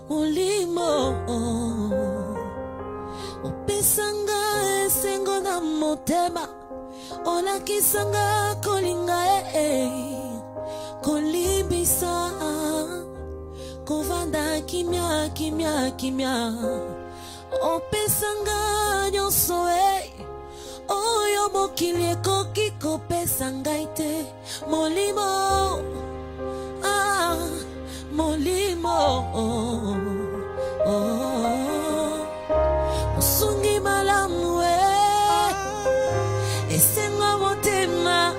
molimo. Opesanga esengo na motema, olakisanga kolinga kolimbisa, kovanda kimya kimya kimya. Opesanga nyonso oyo mokili ekoki kopesa ngai te, molimo molimo. Osungi malamu esengo motema,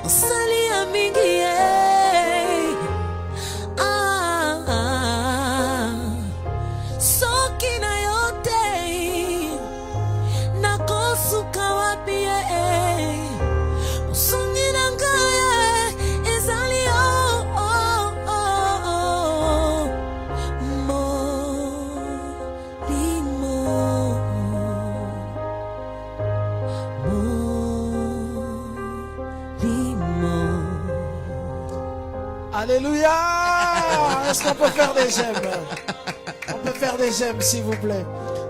osali ya mingi soki na yo te nakosuka wapi osungi na ngai ezali Alléluia. Est-ce qu'on peut faire des j'aime? On peut faire des j'aime, s'il vous plaît.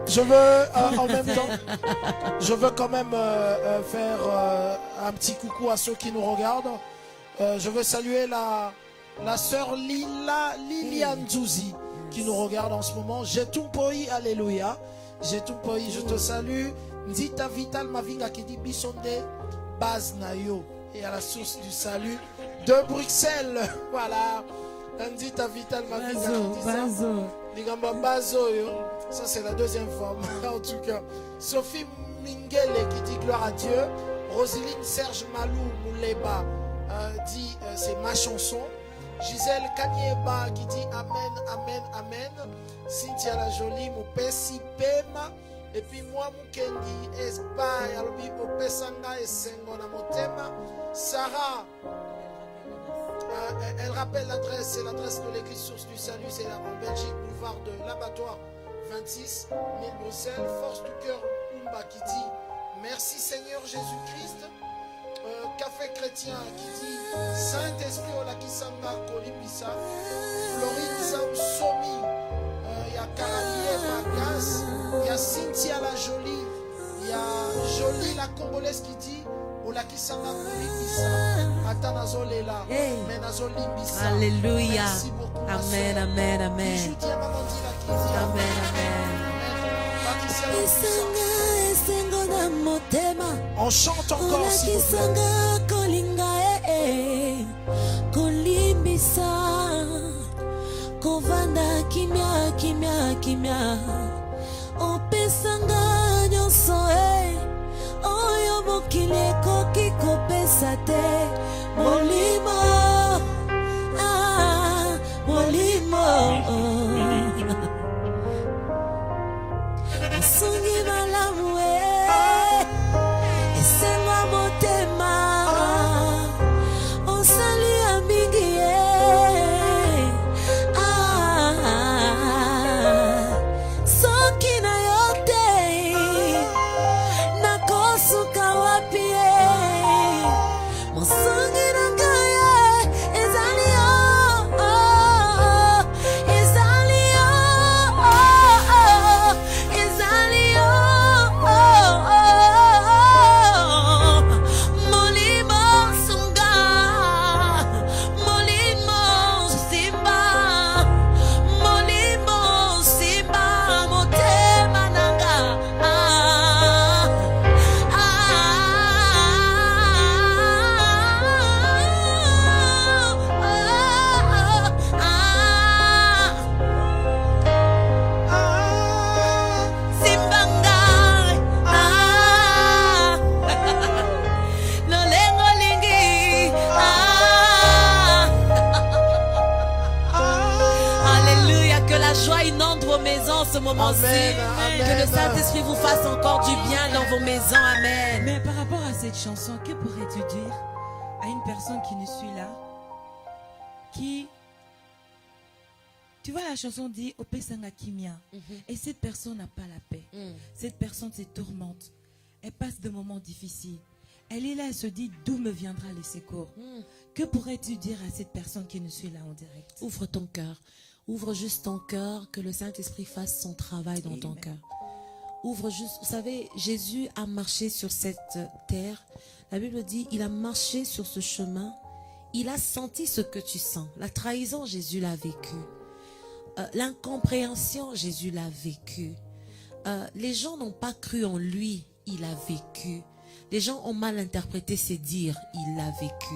Je veux en même temps, je veux quand même faire un petit coucou à ceux qui nous regardent. Je veux saluer la sœur Liliane Zouzi qui nous regarde en ce moment. Jetumpoi, alléluia. Jetumpoi, je te salue. Nzita Vital Mavinga qui dit Bisonde Baz Nayo. Et à la source du salut de Bruxelles. Voilà. Nzita Vital Mavinga qui dit Bazo. Ça c'est la deuxième forme. En tout cas, Sophie Mingele qui dit gloire à Dieu. Roselyne Serge Malou Mouleba dit c'est ma chanson. Gisèle Kanyeba qui dit amen, amen, amen. Cynthia la Jolie, Mopesi Pema. Et puis moi, Mukendi Esba, Yalobi Opesanga et Sengo na Motema. Sarah, elle rappelle l'adresse, c'est l'adresse de l'église Source du Salut, c'est en Belgique, boulevard de l'Abattoir 26 000 Bruxelles. Force du cœur Umba qui dit merci Seigneur Jésus-Christ. Café chrétien qui dit Saint-Esprit Olakisanga Kolibisa. Florine Samsomi, il y a Karabie Bagas, il y a Cynthia la Jolie, il y a Jolie la Congolaise qui dit Olakisanga Kolibisa. Atanazolela, Menazolimbisa. Alléluia. Merci beaucoup. Amen, amen, amen. Amen, amen. On chante encore, s'il vous plaît. Kolimbisa kimia kimia kimia opesanga nyonso oyo mokili ekoki kopesa te molimo molimo osungi malamu esenga motema osali ya mingi soki na yo te nakosuka wapi mosungi na ngai ezali yo ezali yo ezali yo molimo sunga molimo simba molimo simba motema nanga simbanga lolengo lingi Alléluia, que la joie inonde vos maisons en ce moment-ci. Amen, amen. Que le Saint-Esprit vous fasse encore du bien dans vos maisons. Amen. Mais par rapport à cette chanson, que pourrais-tu dire à une personne qui nous suit là, qui, tu vois, la chanson dit Opesanga Kimia, et cette personne n'a pas la paix. Cette personne se tourmente. Elle passe des moments difficiles. Elle est là, elle se dit d'où me viendra le secours. Que pourrais-tu dire à cette personne qui nous suit là en direct? Ouvre ton cœur. Ouvre juste ton cœur, que le Saint-Esprit fasse son travail dans ton cœur. Ouvre juste, vous savez, Jésus a marché sur cette terre. La Bible dit, il a marché sur ce chemin. Il a senti ce que tu sens. La trahison, Jésus l'a vécu. L'incompréhension, Jésus l'a vécu. Les gens n'ont pas cru en lui, il a vécu. Les gens ont mal interprété ses dires, il l'a vécu.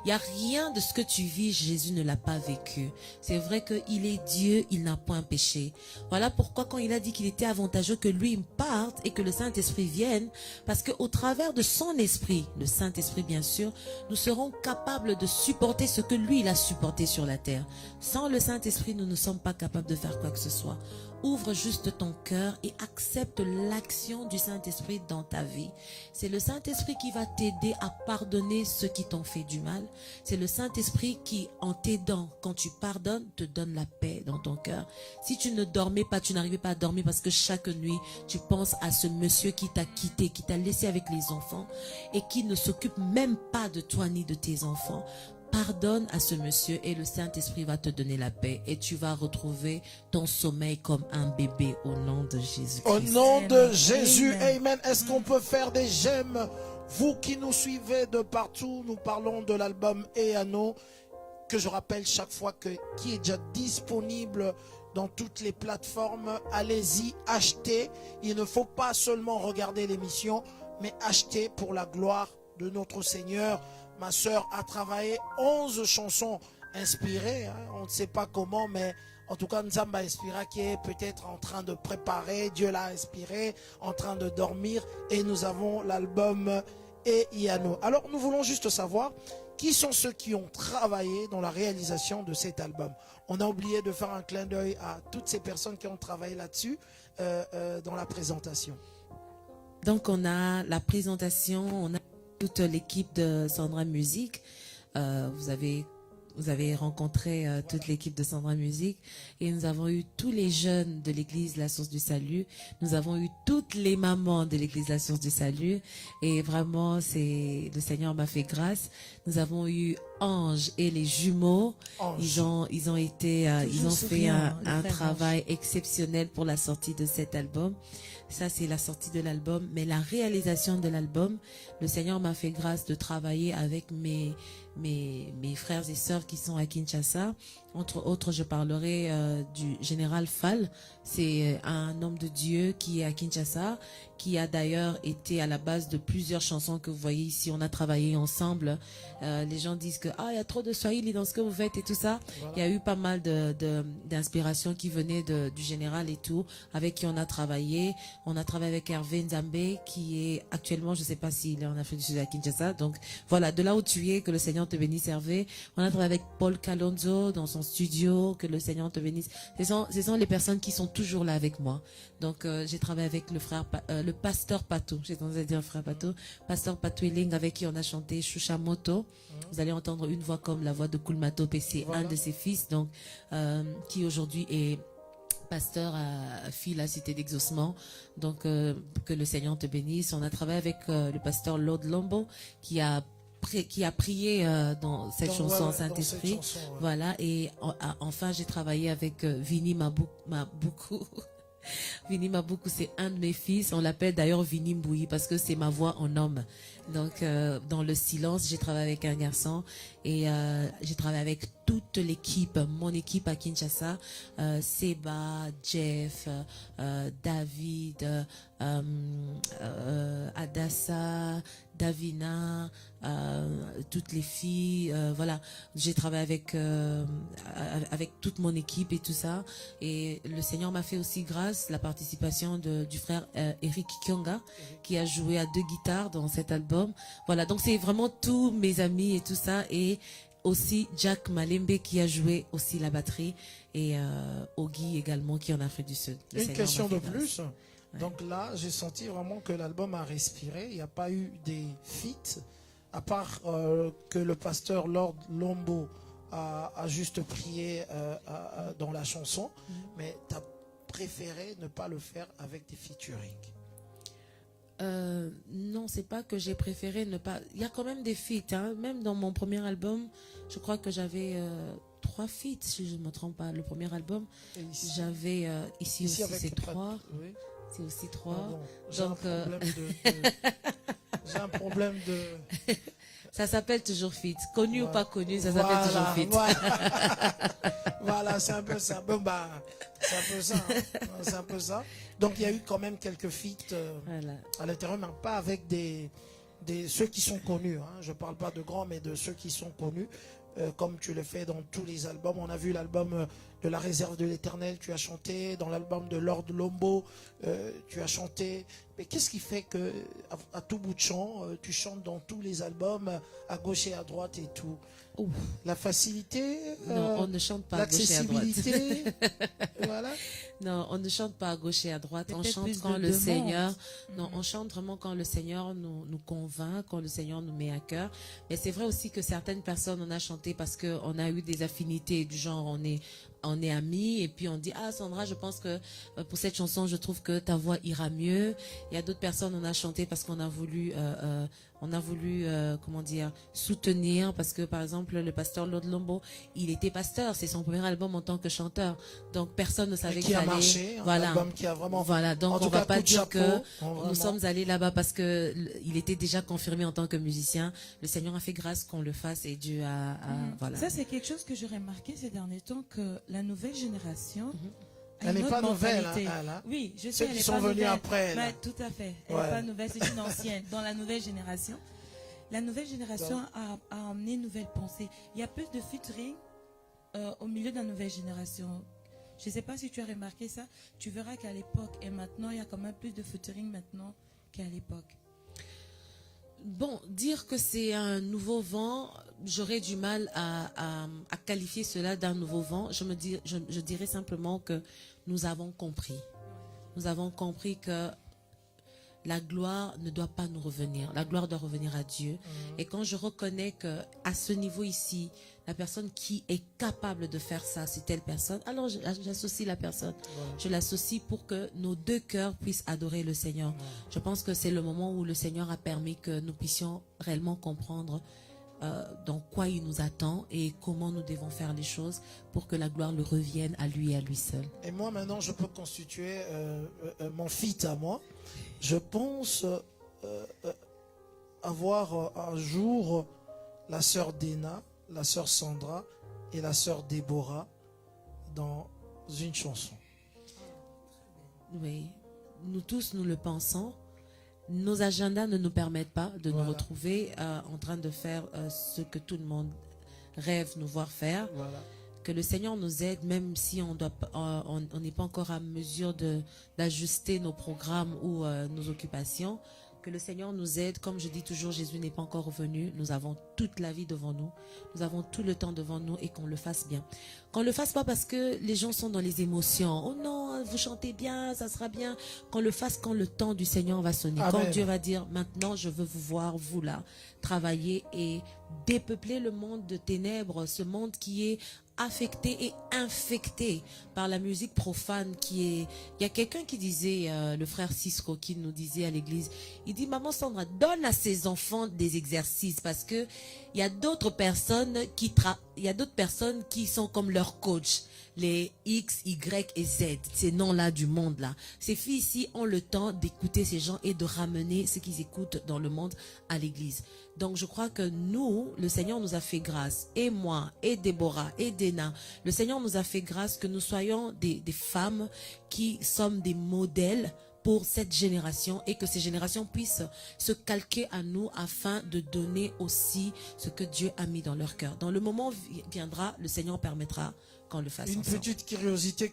Il n'y a rien de ce que tu vis, Jésus ne l'a pas vécu. C'est vrai qu'il est Dieu, il n'a point péché. Voilà pourquoi quand il a dit qu'il était avantageux que lui parte et que le Saint-Esprit vienne, parce qu'au travers de son esprit, le Saint-Esprit bien sûr, nous serons capables de supporter ce que lui il a supporté sur la terre. Sans le Saint-Esprit, nous ne sommes pas capables de faire quoi que ce soit. Ouvre juste ton cœur et accepte l'action du Saint-Esprit dans ta vie. C'est le Saint-Esprit qui va t'aider à pardonner ceux qui t'ont fait du mal. C'est le Saint-Esprit qui, en t'aidant, quand tu pardonnes, te donne la paix dans ton cœur. Si tu ne dormais pas, tu n'arrivais pas à dormir parce que chaque nuit, tu penses à ce monsieur qui t'a quitté, qui t'a laissé avec les enfants et qui ne s'occupe même pas de toi ni de tes enfants. Pardonne à ce monsieur et le Saint-Esprit va te donner la paix et tu vas retrouver ton sommeil comme un bébé au nom de Jésus. Au nom de Jésus, amen. Est-ce qu'on peut faire des j'aime? Vous qui nous suivez de partout, nous parlons de l'album Eano, que je rappelle chaque fois qui est déjà disponible dans toutes les plateformes. Allez-y, achetez. Il ne faut pas seulement regarder l'émission, mais acheter pour la gloire de notre Seigneur. Ma sœur a travaillé 11 chansons inspirées. On ne sait pas comment, mais en tout cas, Nzamba Inspira qui est peut-être en train de préparer. Dieu l'a inspiré, en train de dormir. Et nous avons l'album Eano. Alors, nous voulons juste savoir qui sont ceux qui ont travaillé dans la réalisation de cet album. On a oublié de faire un clin d'œil à toutes ces personnes qui ont travaillé là-dessus dans la présentation. Donc, on a la présentation, on a toute l'équipe de Sandra Musique. Vous avez rencontré toute l'équipe de Sandra Musique et nous avons eu tous les jeunes de l'église La Source du Salut. Nous avons eu toutes les mamans de l'église La Source du Salut et vraiment, le Seigneur m'a fait grâce. Nous avons eu Ange et les jumeaux. Ils ont fait un travail exceptionnel pour la sortie de cet album. Ça, c'est la sortie de l'album. Mais la réalisation de l'album, le Seigneur m'a fait grâce de travailler avec mes frères et sœurs qui sont à Kinshasa. Entre autres, je parlerai du général Fall. C'est un homme de Dieu qui est à Kinshasa, qui a d'ailleurs été à la base de plusieurs chansons que vous voyez ici. On a travaillé ensemble. Les gens disent que il y a trop de Swahili dans ce que vous faites et tout ça. Voilà. Il y a eu pas mal d'inspiration qui venaient du général et tout, avec qui on a travaillé. On a travaillé avec Hervé Nzambe, qui est actuellement, je sais pas s'il est en Afrique du Sud à Kinshasa. Donc voilà, de là où tu es, que le Seigneur te bénisse, Hervé. On a travaillé avec Paul Kalonzo dans son studio, que le Seigneur te bénisse. Ce sont les personnes qui sont toujours là avec moi. Donc j'ai travaillé avec le pasteur Patou, j'ai tendance à dire frère Patou, pasteur Patou Eling, avec qui on a chanté Shusha Moto. Vous allez entendre une voix comme la voix de Koulmato PC, Voilà. un de ses fils, donc qui aujourd'hui est pasteur à Fille la Cité d'Exaucement. Donc que le Seigneur te bénisse. On a travaillé avec le pasteur Lord Lombo, qui a prié dans cette Donc, chanson ouais, Saint-Esprit. dans cette chanson, ouais. Voilà, et enfin j'ai travaillé avec Vini Maboukou. Vini Maboukou, c'est un de mes fils. On l'appelle d'ailleurs Vini Mbouyi parce que c'est ma voix en homme. Donc, dans le silence, j'ai travaillé avec un garçon et j'ai travaillé avec toute l'équipe, mon équipe à Kinshasa, Seba, Jeff, David, Adassa, Davina, toutes les filles, voilà. J'ai travaillé avec toute mon équipe et tout ça. Et le Seigneur m'a fait aussi grâce la participation du frère Eric Kyonga, qui a joué à 2 guitares dans cet album. Voilà, donc c'est vraiment tous mes amis et tout ça. Et aussi Jack Malembe qui a joué aussi la batterie. Et Ogi également qui est en Afrique du Sud. Le Une Seigneur question m'a de fait grâce. plus. Donc là, j'ai senti vraiment que l'album a respiré. Il n'y a pas eu des feats, à part que le pasteur Lord Lombo a juste prié dans la chanson. Mais tu as préféré ne pas le faire avec des featuring. Non, c'est pas que j'ai préféré ne pas. Il y a quand même des feats, hein. Même dans mon premier album, je crois que j'avais 3 feats, si je ne me trompe pas. Le premier album, Et ici, j'avais ici aussi avec c'est Pat- 3. oui. C'est aussi 3. Pardon, j'ai un Donc, problème j'ai un problème de... ça s'appelle toujours feat. Connu ou Ouais. pas connu, ça s'appelle toujours feat. Voilà, voilà, c'est un peu ça. Bon, bah, c'est un peu ça. Hein. C'est un peu ça. Donc il y a eu quand même quelques feats Voilà. à l'intérieur, mais pas avec ceux qui sont connus. Hein. Je ne parle pas de grands, mais de ceux qui sont connus, comme tu le fais dans tous les albums. On a vu l'album de La Réserve de l'Éternel, tu as chanté. Dans l'album de Lord Lombo, tu as chanté. Mais qu'est-ce qui fait que à tout bout de champ, tu chantes dans tous les albums, à gauche et à droite et tout? Ouf. La facilité, Non, on ne chante pas à gauche et à droite. l'accessibilité, voilà. Non, on ne chante pas à gauche et à droite. On Peut-être chante plus quand de le demande. Seigneur. Non, on chante vraiment quand le Seigneur nous convainc, quand le Seigneur nous met à cœur. Mais c'est vrai aussi que certaines personnes, on a chanté parce que on a eu des affinités du genre, on est amis et puis on dit Sandra, je pense que pour cette chanson, je trouve que ta voix ira mieux. Il y a d'autres personnes, on a chanté parce qu'on a voulu comment dire, soutenir, parce que par exemple le pasteur Lord Lombo, il était pasteur, c'est son premier album en tant que chanteur, donc personne ne savait Et qui qu'il a fallait. marché, Voilà. un album qui a vraiment... Voilà, donc En on tout va cas, pas coup de dire chapeau, que vraiment. nous sommes allés là-bas parce que il était déjà confirmé en tant que musicien. Le Seigneur a fait grâce qu'on le fasse et Dieu a voilà. Ça, c'est quelque chose que j'ai remarqué ces derniers temps, que la nouvelle génération. a Elle une n'est pas autre nouvelle, mentalité. hein, elle, hein. Oui, je sais, Ceux elle qui est sont pas venus nouvelle. après, là. Ouais, tout à fait. Elle Ouais. n'est pas nouvelle, c'est une ancienne. Dans la nouvelle génération, la nouvelle génération a emmené une nouvelle pensée. Il y a plus de featuring au milieu de la nouvelle génération. Je ne sais pas si tu as remarqué ça. Tu verras qu'à l'époque et maintenant, il y a quand même plus de featuring maintenant qu'à l'époque. Bon, dire que c'est un nouveau vent, j'aurais du mal à qualifier cela d'un nouveau vent. Je dirais simplement que nous avons compris. Nous avons compris que la gloire ne doit pas nous revenir. La gloire doit revenir à Dieu. Et quand je reconnais que à ce niveau ici, la personne qui est capable de faire ça, c'est telle personne, alors j'associe la personne. Je l'associe pour que nos deux cœurs puissent adorer le Seigneur. Je pense que c'est le moment où le Seigneur a permis que nous puissions réellement comprendre dans quoi il nous attend et comment nous devons faire les choses pour que la gloire le revienne à lui et à lui seul. Et moi, maintenant, je peux constituer mon feat à moi. Je pense avoir un jour la sœur Dena la sœur Sandra et la sœur Déborah dans une chanson. Oui, nous tous, nous le pensons. Nos agendas ne nous permettent pas de nous retrouver en train de faire ce que tout le monde rêve nous voir faire. Voilà. Que le Seigneur nous aide, même si on n'est pas encore à mesure d'ajuster nos programmes ou nos occupations. Que le Seigneur nous aide. Comme je dis toujours, Jésus n'est pas encore revenu. Nous avons toute la vie devant nous. Nous avons tout le temps devant nous et qu'on le fasse bien. Qu'on le fasse pas parce que les gens sont dans les émotions. Oh non, vous chantez bien, ça sera bien. Qu'on le fasse quand le temps du Seigneur va sonner. Amen. Quand Dieu va dire, maintenant je veux vous voir, vous là, travailler et dépeupler le monde de ténèbres, ce monde qui est affecté et infecté par la musique profane il y a quelqu'un qui disait, le frère Cisco qui nous disait à l'église, il dit, maman Sandra, donne à ses enfants des exercices parce que il y a d'autres personnes qui sont comme leur coach, les X, Y et Z, ces noms-là du monde là. Ces filles ici ont le temps d'écouter ces gens et de ramener ce qu'ils écoutent dans le monde à l'église. Donc je crois que nous, le Seigneur nous a fait grâce, et moi, et Déborah, et Dena, le Seigneur nous a fait grâce que nous soyons des femmes qui sommes des modèles pour cette génération et que ces générations puissent se calquer à nous afin de donner aussi ce que Dieu a mis dans leur cœur. Dans le moment viendra, le Seigneur permettra qu'on le fasse Une ensemble. petite curiosité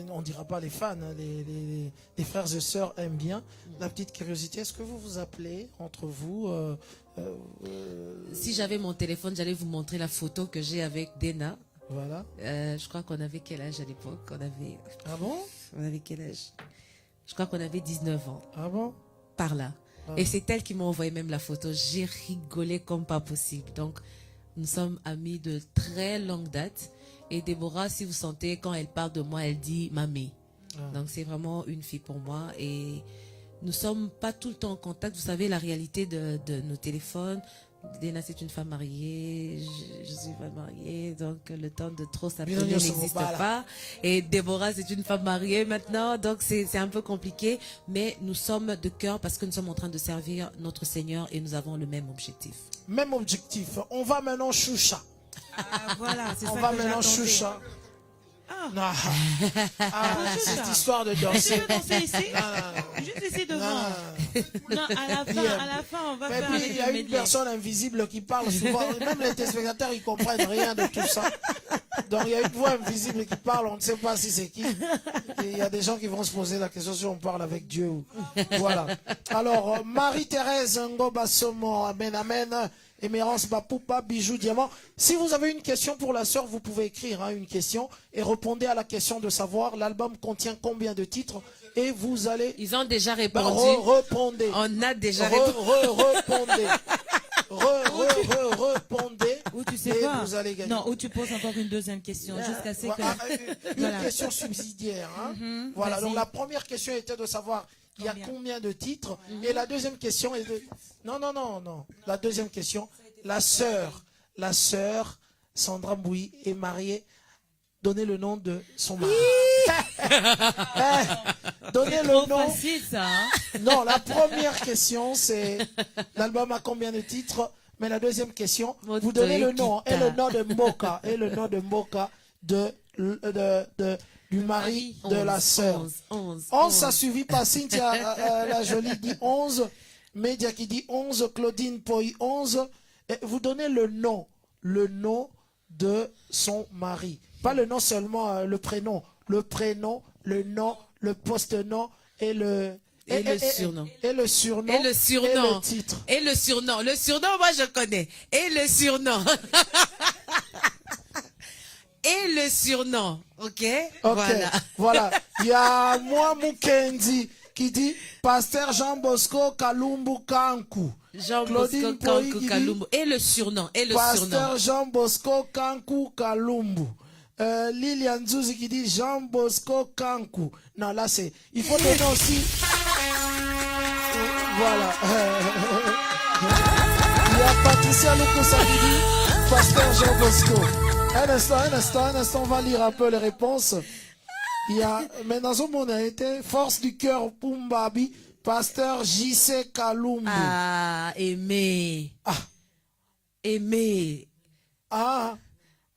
on ne dira pas les fans, hein, les frères et sœurs aiment bien. La petite curiosité, est-ce que vous vous appelez entre vous Si j'avais mon téléphone, j'allais vous montrer la photo que j'ai avec Dena. Voilà. Je crois qu'on avait quel âge à l'époque? Ah bon? On avait quel âge? Je crois qu'on avait 19 ans. Ah bon? Par là. Ah. Et c'est elle qui m'a envoyé même la photo. J'ai rigolé comme pas possible. Donc, nous sommes amis de très longue date. Et Déborah, si vous sentez, quand elle parle de moi, elle dit « mamie ». Donc, c'est vraiment une fille pour moi. Et nous sommes pas tout le temps en contact. Vous savez, la réalité de nos téléphones. Dena, c'est une femme mariée. Je suis pas mariée. Donc, le temps de trop s'appeler n'existe pas. Et Déborah, c'est une femme mariée maintenant. Donc, c'est un peu compliqué. Mais nous sommes de cœur parce que nous sommes en train de servir notre Seigneur et nous avons le même objectif. Même objectif. On va maintenant choucha. Ah, voilà, c'est ça. On va que maintenant j'attendais. choucha. Ah. Cette histoire de danser. Tu veux danser ici? Juste ici devant. Non, à la fin, on va Mais faire puis, avec il y a le une medley. personne invisible qui parle souvent. Même les téléspectateurs, ils comprennent rien de tout ça. Donc, il y a une voix invisible qui parle. On ne sait pas si c'est qui. Et il y a des gens qui vont se poser la question si on parle avec Dieu. Voilà. Alors, Marie-Thérèse Ngoba Somo, amen, amen. Émérance Bapoupa, Bijou Diamant. Si vous avez une question pour la sœur, vous pouvez écrire une question et répondez à la question de savoir l'album contient combien de titres et vous allez... Ils ont déjà répondu. Répondez. On a déjà répondu. Répondez. Répondez. Ou tu sais et quoi? vous allez gagner. Non, ou tu poses encore une deuxième question jusqu'à ce que... Une question subsidiaire. Hein. Voilà, donc la première question était de savoir il y a combien de titres. Et la deuxième question est de... Non. La deuxième question, la sœur Sandra Mbouy est mariée. Donnez le nom de son mari. Donnez le nom. Facile, ça, hein? Non, la première question, c'est l'album a combien de titres? Mais la deuxième question, vous donnez le nom et le nom de Moka et le nom de Moka du mari de la sœur. 11, ça suivi par Cynthia la jolie dit 11, Média qui dit 11, Claudine Poi 11. Et vous donnez le nom de son mari. Pas le nom seulement, le prénom, le nom, le post-nom et le surnom. Et le surnom. Et le surnom. Et le titre. Et le surnom. Le surnom, moi je connais. Et le surnom. Et le surnom. Ok? Voilà. Il y a moi Mukendi qui dit Pasteur Jean Bosco Kalumbu Kanku. Jean Bosco Kanku Kalumbu. Et le surnom. Et le Pasteur surnom. Jean Bosco Kanku Kalumbu. Lilian Zouzi qui dit Jean Bosco Kanku. Non, là c'est... Il faut donner aussi... Voilà. Il y a Patricia Lukusa qui dit Pasteur Jean Bosco. Un instant, on va lire un peu les réponses. Il y a, mais dans ce monde a été Force du cœur Pumbabi, Pasteur JC Kalumbu. Ah, aimé. Aimé. Ah,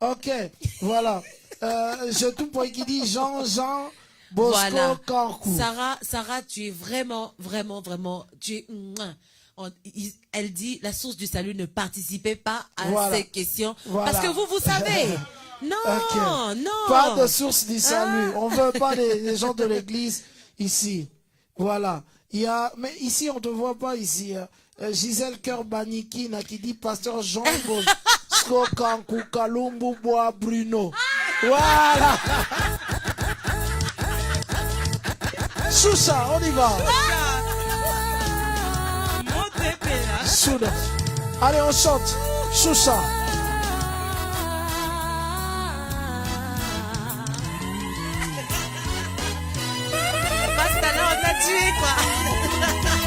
ok, voilà. Je tout pour qui dit Jean Bosco Voilà. Kankou. Sarah, tu es vraiment, tu es... Elle dit, la source du salut, ne participez pas à Voilà. ces questions. Voilà. Parce que vous savez. Non, Ok. non. Pas de source du salut. On veut pas les gens de l'église ici. Voilà. Mais ici, on ne te voit pas ici. Gisèle Cœur-Banikina qui dit Pasteur Jean Bosco Kankou Kalumbu Bois Bruno. Voilà. Choucha, on y va. Souda. Allez, on chante. Choucha. Basta là, on a tué, quoi.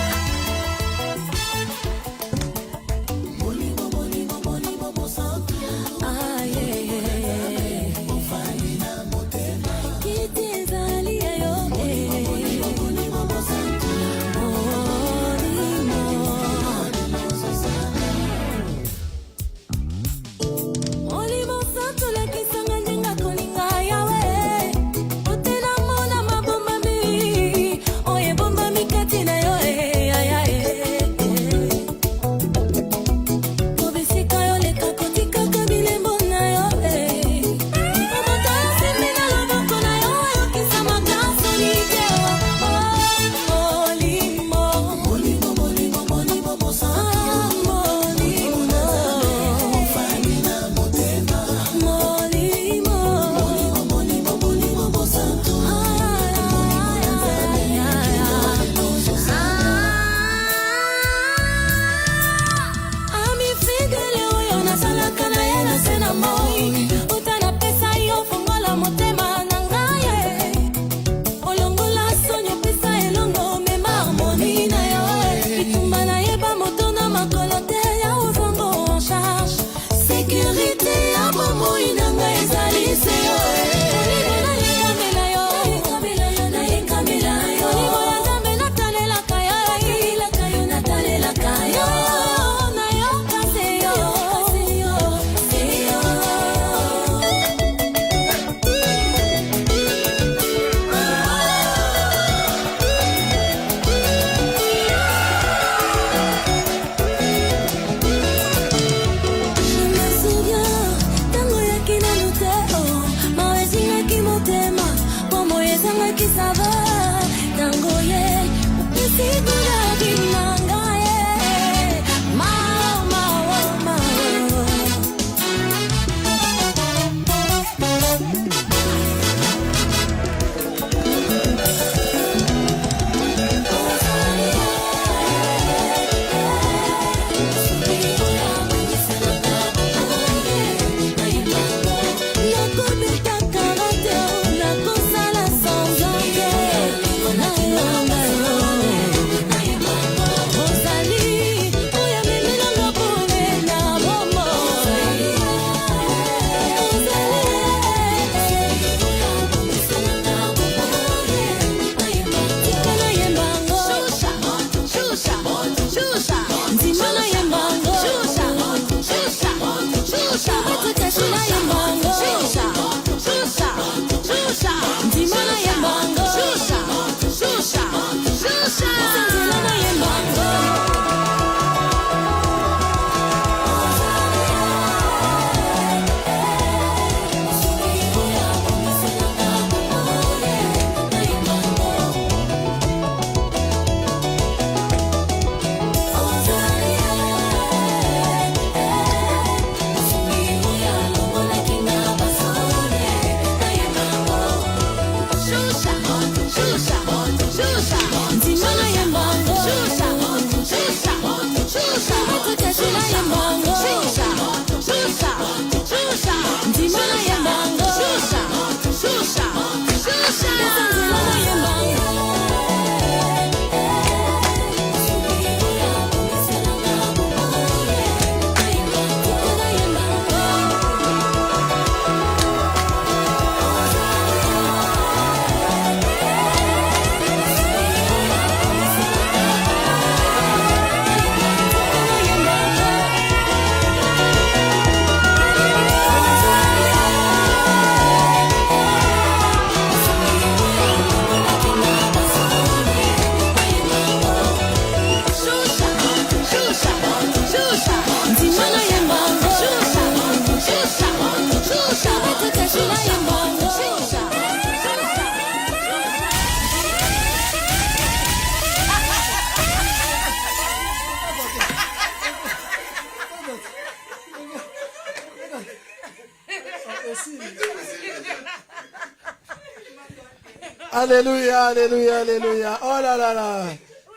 Alléluia, alléluia, alléluia. Oh là là là.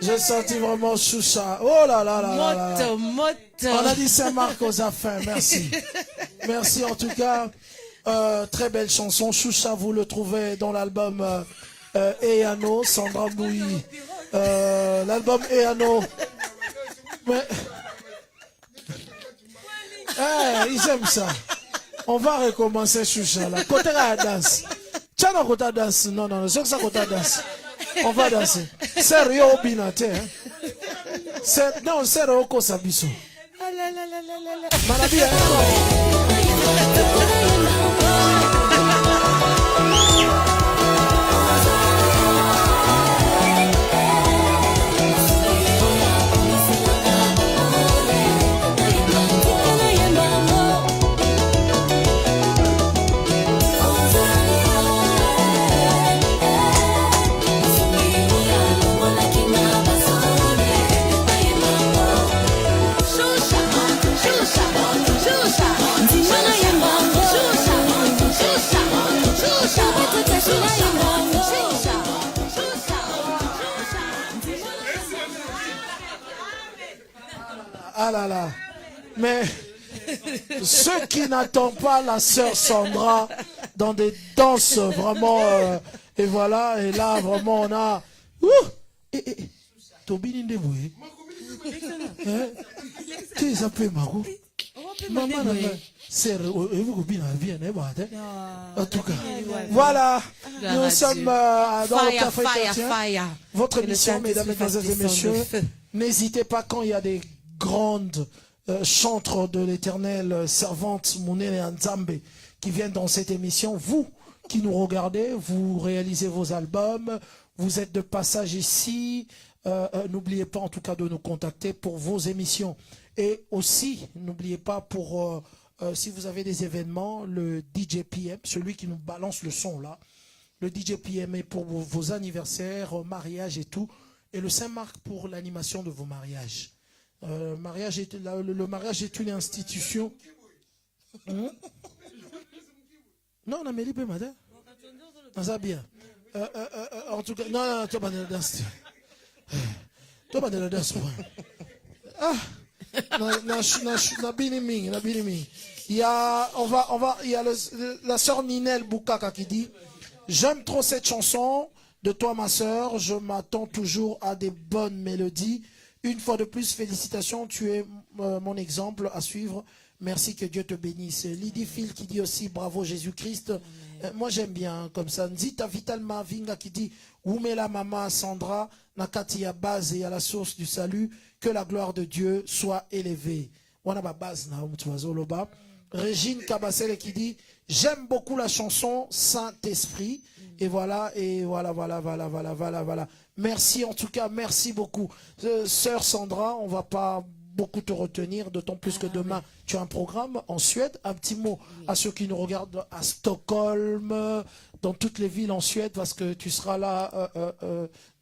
J'ai senti vraiment Choucha. Oh là là là là. Moto. On a dit Saint-Marc aux affaires. Merci. Merci en tout cas. Très belle chanson. Choucha, vous le trouvez dans l'album Eyano, Sandra Bouilly. L'album Eyano. Mais... ils aiment ça. On va recommencer Choucha là. Côté la danse. Tiens, on va danser. Non, non, c'est que ça côté danse. On va danser. Sérieux au binate. Non, sérieux au kosabiso. Manabi, ah là là. Mais ceux qui n'attendent pas la sœur Sandra dans des danses vraiment et voilà, et là vraiment on a Tobini Ndeboué. Tu es appelé Marou. Maman, c'est vous bien bien en tout cas. Voilà, nous sommes dans le café chrétien. Votre émission, mesdames, mesdemoiselles et messieurs. N'hésitez pas quand il y a des grandes chantres de l'éternel, servantes Mounene et Nzambe qui viennent dans cette émission. Vous qui nous regardez, vous réalisez vos albums, vous êtes de passage ici. N'oubliez pas en tout cas de nous contacter pour vos émissions. Et aussi, n'oubliez pas pour, si vous avez des événements, le DJ PM, celui qui nous balance le son là, le DJ PM est pour vos anniversaires, mariages et tout, et le Saint-Marc pour l'animation de vos mariages. Le mariage est une institution. Non, on a mis l'IP, madame. Ça bien. En tout cas, non, tu vas pas danser. Tu vas pas danser. Ah, il y a, il y a la sœur Ninel Boukaka qui dit: j'aime trop cette chanson de toi, ma sœur. Je m'attends toujours à des bonnes mélodies. Une fois de plus, félicitations, tu es mon exemple à suivre. Merci, que Dieu te bénisse. Lydie Phil qui dit aussi bravo Jésus-Christ. Moi j'aime bien comme ça. Nzita Vital Mavinga qui dit Oumela Mama Sandra, Nakati ya base et à la source du salut, que la gloire de Dieu soit élevée. Wana ba base na loba. Régine Kabasele qui dit j'aime beaucoup la chanson Saint-Esprit. Et voilà, voilà. Merci en tout cas, merci beaucoup. Sœur Sandra, on va pas beaucoup te retenir, d'autant plus que demain, tu as un programme en Suède. Un petit mot à ceux qui nous regardent à Stockholm, dans toutes les villes en Suède, parce que tu seras là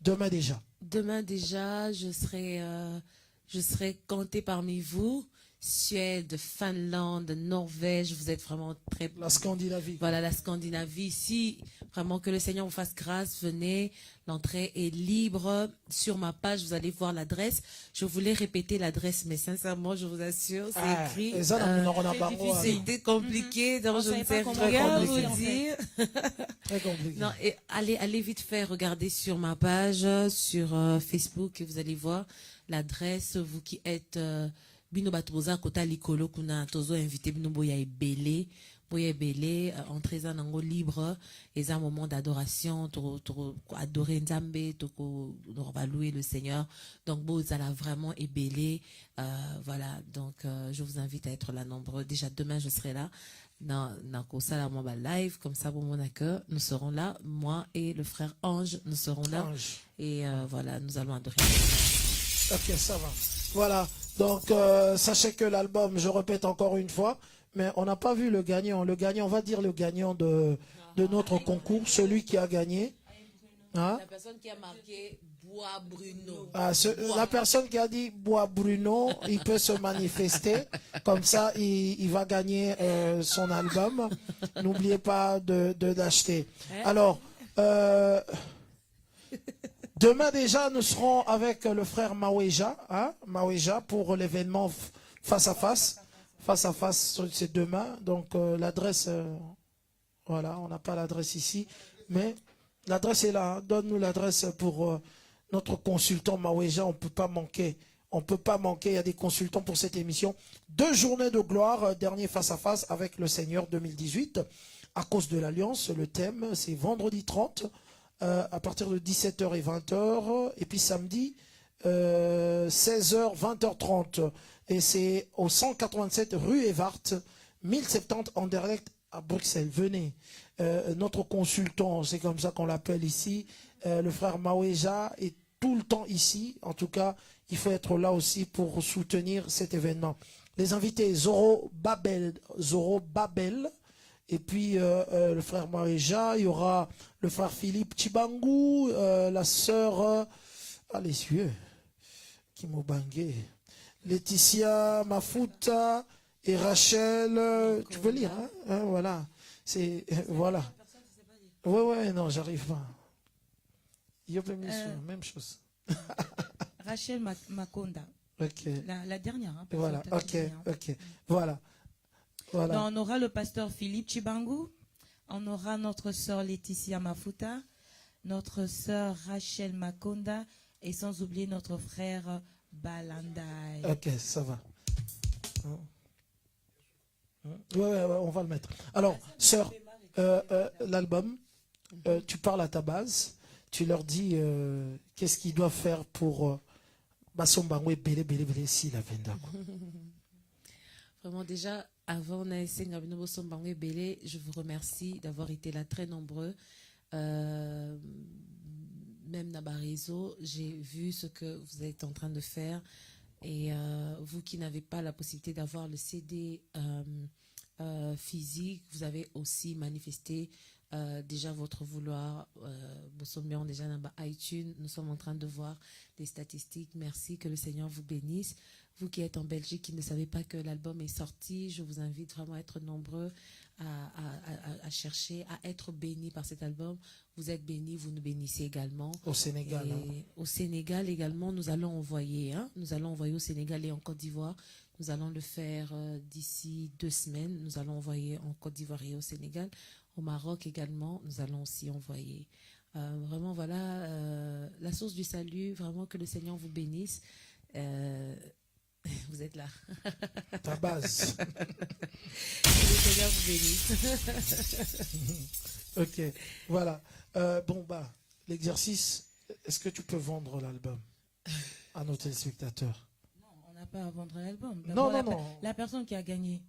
demain déjà. Demain déjà, je serai comptée parmi vous. Suède, Finlande, Norvège, vous êtes vraiment très... La Scandinavie. Voilà, la Scandinavie. Si vraiment que le Seigneur vous fasse grâce, venez. L'entrée est libre. Sur ma page, vous allez voir l'adresse. Je voulais répéter l'adresse, mais sincèrement, je vous assure, c'est écrit. C'était compliqué, donc je ne sais pas vous dire. Très compliqué. Non, et allez vite faire, regardez sur ma page, sur Facebook, et vous allez voir l'adresse. Vous qui êtes... Bino batoza kota likolo kuna tozo invité bino boya ebele entrée nango libre et un moment d'adoration to adorer Nzambe to on va louer le Seigneur, donc bo zala vraiment ebele voilà, donc je vous invite à être là nombreux. Déjà demain je serai là dans la moi live comme ça pour mon accueil, nous serons là, moi et le frère Ange, nous serons là. Et voilà, nous allons adorer. Ok, ça va. Voilà. Donc, sachez que l'album, je répète encore une fois, mais on n'a pas vu le gagnant. Le gagnant, on va dire le gagnant de notre concours, celui qui a gagné. Hein? La personne qui a marqué Bois Bruno. La personne qui a dit Bois Bruno, il peut se manifester. Comme ça, il va gagner son album. N'oubliez pas de l'acheter. Alors, Demain déjà, nous serons avec le frère Maweja, hein, Maweja pour l'événement face à face. Face à face, c'est demain. Donc l'adresse, voilà, on n'a pas l'adresse ici, mais l'adresse est là. Hein. Donne-nous l'adresse pour notre consultant Maweja. On ne peut pas manquer. On ne peut pas manquer. Il y a des consultants pour cette émission. 2 journées de gloire, dernier face à face avec le Seigneur 2018. À cause de l'Alliance, le thème, c'est vendredi 30. À partir de 17h et 20h, et puis samedi, 16h, 20h30. Et c'est au 187 rue Evart, 1070 Anderlecht à Bruxelles. Venez. Notre consultant, c'est comme ça qu'on l'appelle ici, le frère Maweja est tout le temps ici. En tout cas, il faut être là aussi pour soutenir cet événement. Les invités, Zoro Babel, et puis le frère Maweja, il y aura le frère Philippe Chibangu, la sœur, les yeux, qui m'ont bangé, Laetitia Mafuta et Rachel, tu veux lire, hein, voilà, c'est, voilà. Ouais, non, j'arrive pas. Même chose. Rachel Makonda. Ok. La dernière. Hein, voilà, ok. Voilà. Donc, on aura le pasteur Philippe Chibangu, on aura notre sœur Laetitia Mafuta, notre sœur Rachel Makonda et sans oublier notre frère Balandai. Ok, ça va. Ouais, on va le mettre. Alors, sœur, l'album, tu parles à ta base, tu leur dis qu'est-ce qu'ils doivent faire pour Basombangwe Bele si la venda. Vraiment, déjà, avant je vous remercie d'avoir été là très nombreux. Même Nabarizo, j'ai vu ce que vous êtes en train de faire. Et vous qui n'avez pas la possibilité d'avoir le CD physique, vous avez aussi manifesté déjà votre vouloir. Déjà dans iTunes, nous sommes en train de voir les statistiques. Merci, que le Seigneur vous bénisse. Vous qui êtes en Belgique, qui ne savez pas que l'album est sorti, je vous invite vraiment à être nombreux à chercher, à être bénis par cet album. Vous êtes bénis, vous nous bénissez également. Au Sénégal. Au Sénégal également, nous allons envoyer. Nous allons envoyer au Sénégal et en Côte d'Ivoire. Nous allons le faire d'ici 2 semaines. Nous allons envoyer en Côte d'Ivoire et au Sénégal. Au Maroc également, nous allons aussi envoyer. Vraiment, voilà, la source du salut, vraiment que le Seigneur vous bénisse. Vous êtes là. Ta base. Que le Seigneur vous bénisse. Ok, voilà. L'exercice, est-ce que tu peux vendre l'album à nos téléspectateurs? Non, on n'a pas à vendre l'album. Non. La personne qui a gagné,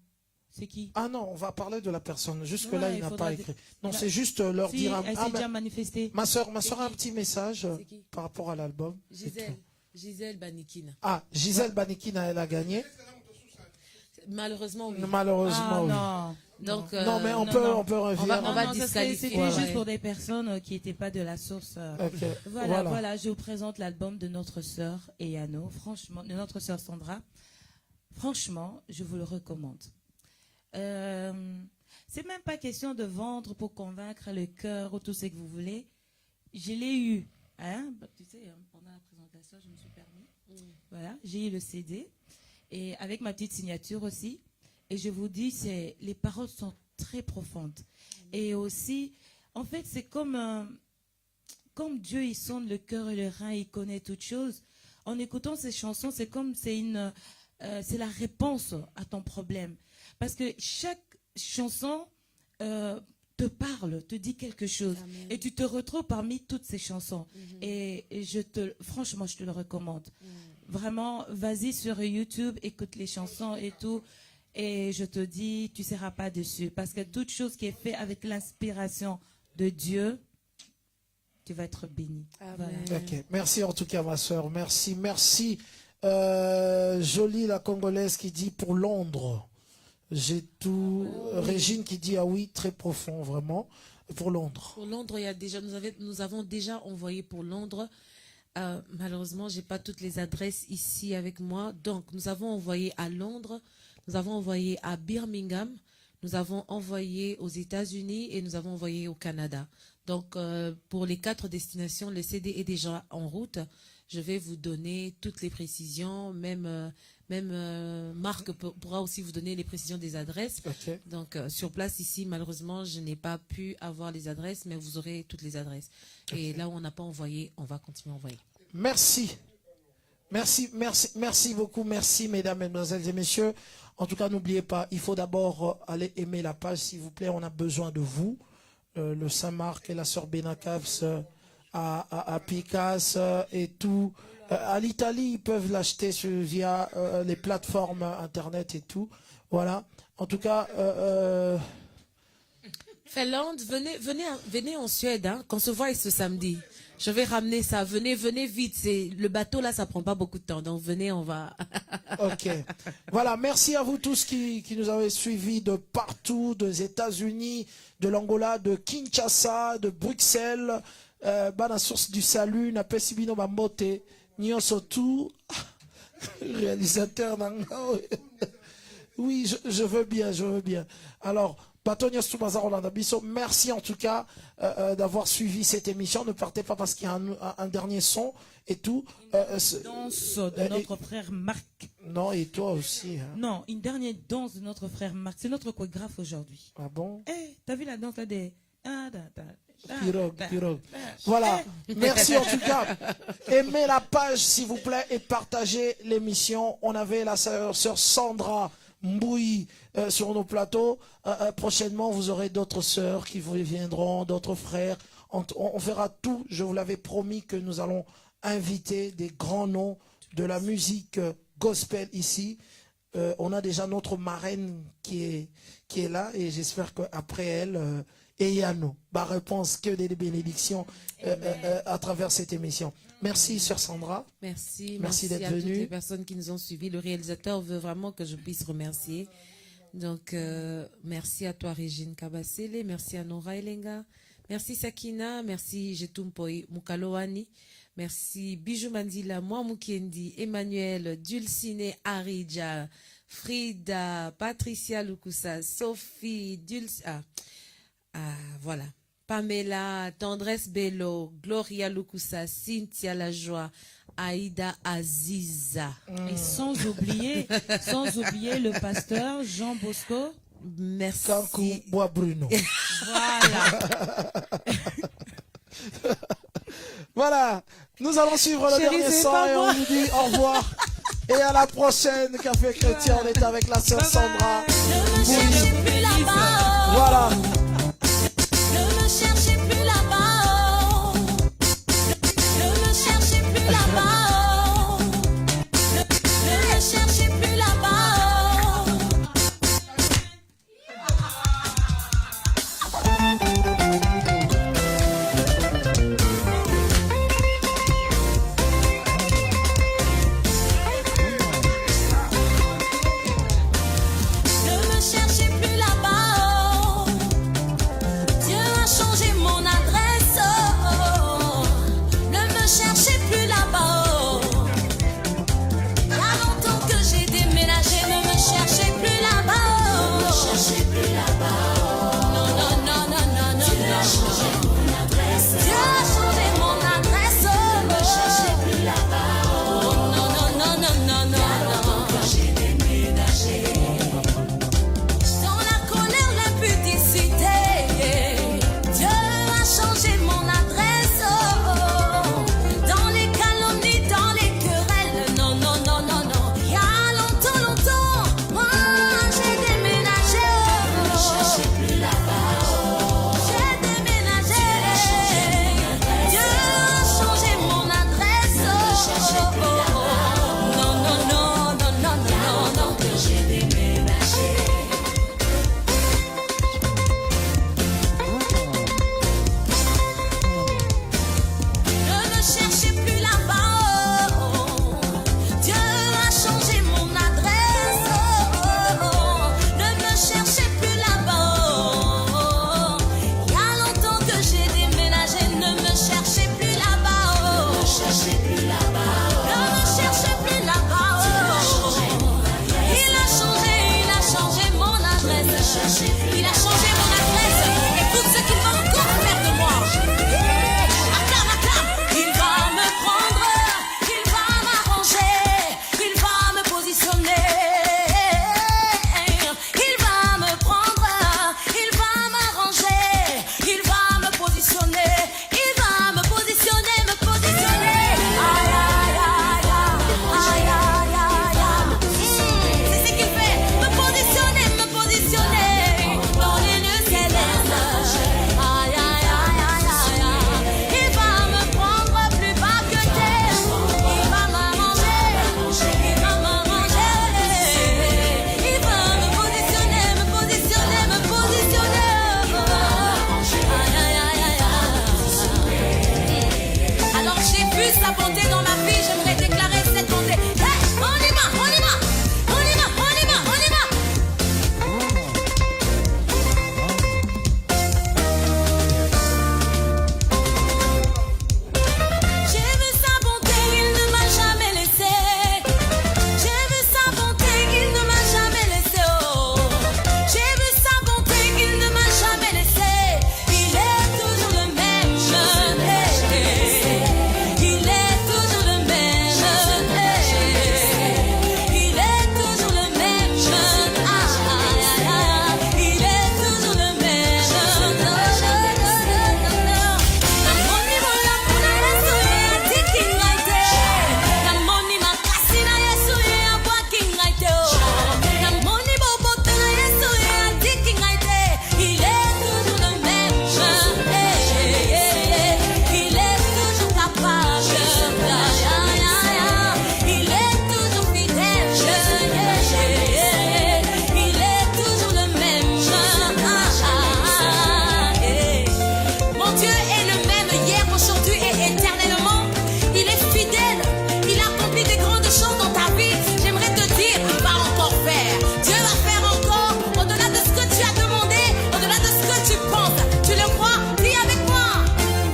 c'est qui? Ah non, on va parler de la personne. Jusque-là, il n'a pas écrit. Non, Bah, c'est juste leur si, dire... elle s'est déjà manifestée. Ma soeur a un petit message qui par rapport à l'album. Gisèle Banikina. Ah, Gisèle Banikina, elle a gagné. Malheureusement, oui. Malheureusement, oui. Non. Donc, Non, mais on peut revenir. on va disqualifier. C'était juste pour des personnes qui n'étaient pas de la source. Okay. Voilà, je vous présente l'album de notre sœur Eyano, franchement, de notre sœur Sandra. Franchement, je vous le recommande. C'est même pas question de vendre pour convaincre le cœur ou tout ce que vous voulez. Je l'ai eu. Hein? Tu sais, pendant la présentation, je me suis permis. Voilà, j'ai eu le CD. Et avec ma petite signature aussi. Et je vous dis, les paroles sont très profondes. Et aussi, en fait, c'est comme Dieu, il sonde le cœur et le rein, il connaît toutes choses. En écoutant ces chansons, c'est comme c'est la réponse à ton problème. Parce que chaque chanson te parle, te dit quelque chose. Amen. Et tu te retrouves parmi toutes ces chansons. Et franchement, je te le recommande. Vraiment, vas-y sur YouTube, écoute les chansons et tout. Et je te dis, tu ne seras pas déçu. Parce que toute chose qui est faite avec l'inspiration de Dieu, tu vas être béni. Voilà. Okay. Merci en tout cas, ma soeur. Merci. Jolie, la Congolaise, qui dit pour Londres. J'ai tout. Régine qui dit ah oui, très profond, vraiment. Pour Londres. Pour Londres, il y a déjà, nous avons déjà envoyé pour Londres. Malheureusement, j'ai pas toutes les adresses ici avec moi. Donc, nous avons envoyé à Londres, nous avons envoyé à Birmingham, nous avons envoyé aux États-Unis et nous avons envoyé au Canada. Donc, pour les 4 destinations, le CD est déjà en route. Je vais vous donner toutes les précisions, même Marc pourra aussi vous donner les précisions des adresses. Ok. Donc, sur place ici, malheureusement, je n'ai pas pu avoir les adresses, mais vous aurez toutes les adresses. Et là où on n'a pas envoyé, on va continuer à envoyer. Merci. Merci beaucoup. Merci, mesdames, mesdemoiselles et messieurs. En tout cas, n'oubliez pas, il faut d'abord aller aimer la page, s'il vous plaît. On a besoin de vous. Le Saint-Marc et la sœur Benacavs à Picas et tout. À l'Italie, ils peuvent l'acheter via les plateformes Internet et tout. Voilà. En tout cas... Finlande, venez en Suède, hein, qu'on se voit ce samedi. Je vais ramener ça. Venez vite. Le bateau là, ça prend pas beaucoup de temps. Donc venez, on va. Ok. Voilà. Merci à vous tous qui nous avez suivis de partout, des États-Unis, de l'Angola, de Kinshasa, de Bruxelles, la source du salut, na pesibino bambote, nyonso tout. Réalisateur Nangao. Oui, je veux bien. Alors. Merci en tout cas d'avoir suivi cette émission. Ne partez pas parce qu'il y a un dernier son et tout. Danse de notre frère Marc. Non, et toi aussi. Hein. Non, une dernière danse de notre frère Marc. C'est notre chorégraphe aujourd'hui. Ah bon? T'as vu la danse là des... Pirogue. Voilà. Merci en tout cas. Aimez la page s'il vous plaît et partagez l'émission. On avait la sœur Sandra Mbouy sur nos plateaux. Prochainement, vous aurez d'autres sœurs qui vous viendront, d'autres frères. On fera tout. Je vous l'avais promis que nous allons inviter des grands noms de la musique gospel ici. On a déjà notre marraine qui est là et j'espère qu'après elle, Eyano, réponse que des bénédictions à travers cette émission. Merci, sœur Sandra. Merci d'être à toutes venue. les personnes qui nous ont suivis. Le réalisateur veut vraiment que je puisse remercier. Donc, merci à toi, Régine Kabasele. Merci à Nora Elenga. Merci, Sakina. Merci, Jetumpoi Mukaloani. Merci, Bijou Mandila, moi Mukendi, Emmanuel, Dulcine Aridja, Frida, Patricia Lukusa, Sophie, voilà. Pamela, Tendresse Bello, Gloria Lukusa, Cynthia Lajoie, Aïda Aziza. Et sans oublier le pasteur Jean Bosco. Merci. Kankou Bois Bruno. Voilà. Voilà. Nous allons suivre le dernier son et on vous dit au revoir. Et à la prochaine. Café Chrétien, on est avec la sœur Sandra. Ne me cherchez plus là-bas. Voilà. Ne me cherchez plus là-bas. Ne me cherchez plus là-bas. Ne me cherchez plus là-bas. Ne me cherchez plus là-bas. Dieu a changé mon adresse. Ne me cherchez plus là-bas. Il y a longtemps que j'ai déménagé. Ne me cherchez plus là-bas. Ne me cherchez plus là-bas. Non, non, non, non, non, non. Dieu a changé mon adresse. Dieu a changé mon adresse. Ne me cherchez plus là-bas. Non, non, non, non, non, non. Il y a longtemps que j'ai déménagé. Dans la colère, l'impudicité, Dieu a changé mon adresse. Dans sa bonté dans ma vie, j'aimerais déclarer cette bonté. Hey, on y va, on y va, on y va, on y va, on y va. J'ai vu sa bonté, il ne m'a jamais laissé. J'ai vu sa bonté, il ne m'a jamais laissé. Oh, j'ai vu sa bonté, il ne m'a jamais laissé. Il est toujours le même. Il est toujours le même. Il est toujours le même. Il est toujours le même. Namoni mola kuna Yesu ya tikingaite. Namoni makasi na Yesu ya bwakingaite. Namoni bobote na Yesu ya tikingaite. Il est toujours le même. Il est toujours capable. Il est toujours fidèle. Il est toujours le même. Mon Dieu est le même hier, aujourd'hui et éternellement. Il est fidèle. Il accomplit des grandes choses dans ta vie. J'aimerais te dire, il va encore faire. Dieu va faire encore au-delà de ce que tu as demandé, au-delà de ce que tu penses. Tu le crois? Dis avec moi.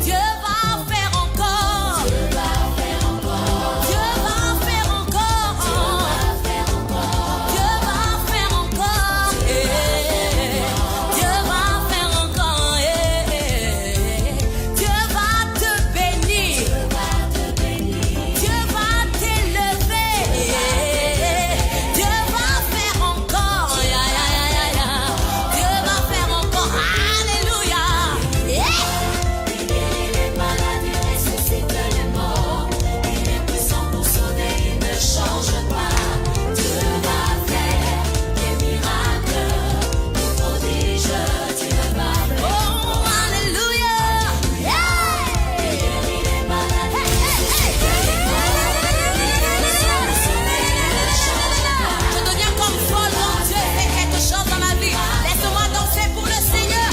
Dieu va faire encore. Dieu va faire encore. Dieu va faire encore. Dieu va faire encore. Dieu va faire encore. Dieu va te bénir. Dieu va t'élever. Dieu va faire encore. Dieu va faire encore. Alléluia. Il guérit les malades, il ressuscite les morts. Il est puissant pour sauver, il ne change pas. Dieu va faire des miracles, des prodiges, Dieu va faire. Oh, alléluia. Il guérit les malades, il ressuscite les morts. Je deviens comme folle quand Dieu fait quelque chose dans ma vie. Laisse-moi danser pour le Seigneur.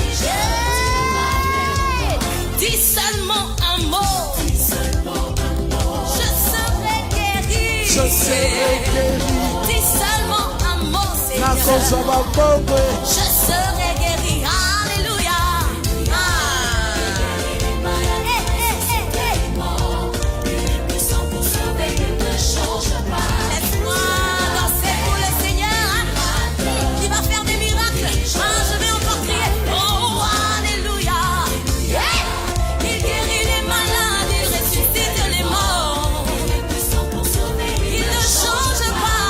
Dis seulement un mot. Je serai guéri. Je serai guéri. Dis seulement un mot, Na Seigneur. causa da bomba. Je serai guéri. Alléluia. Laisse-moi danser pour le Seigneur. Il va faire des miracles. Je vais encore crier. Oh, alléluia. Il guérit les malades, il ressuscite les morts. Il ne change pas.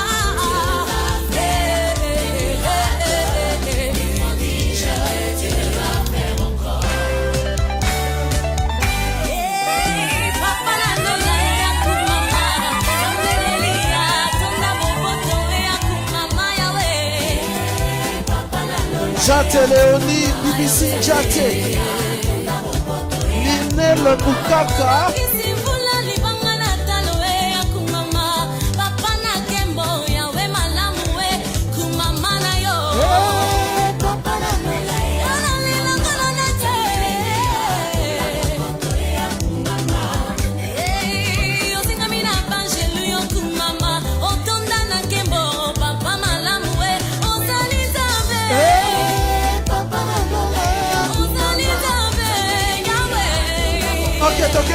Jate Leoni, BBC Jate. Linel Bukaka. Ok.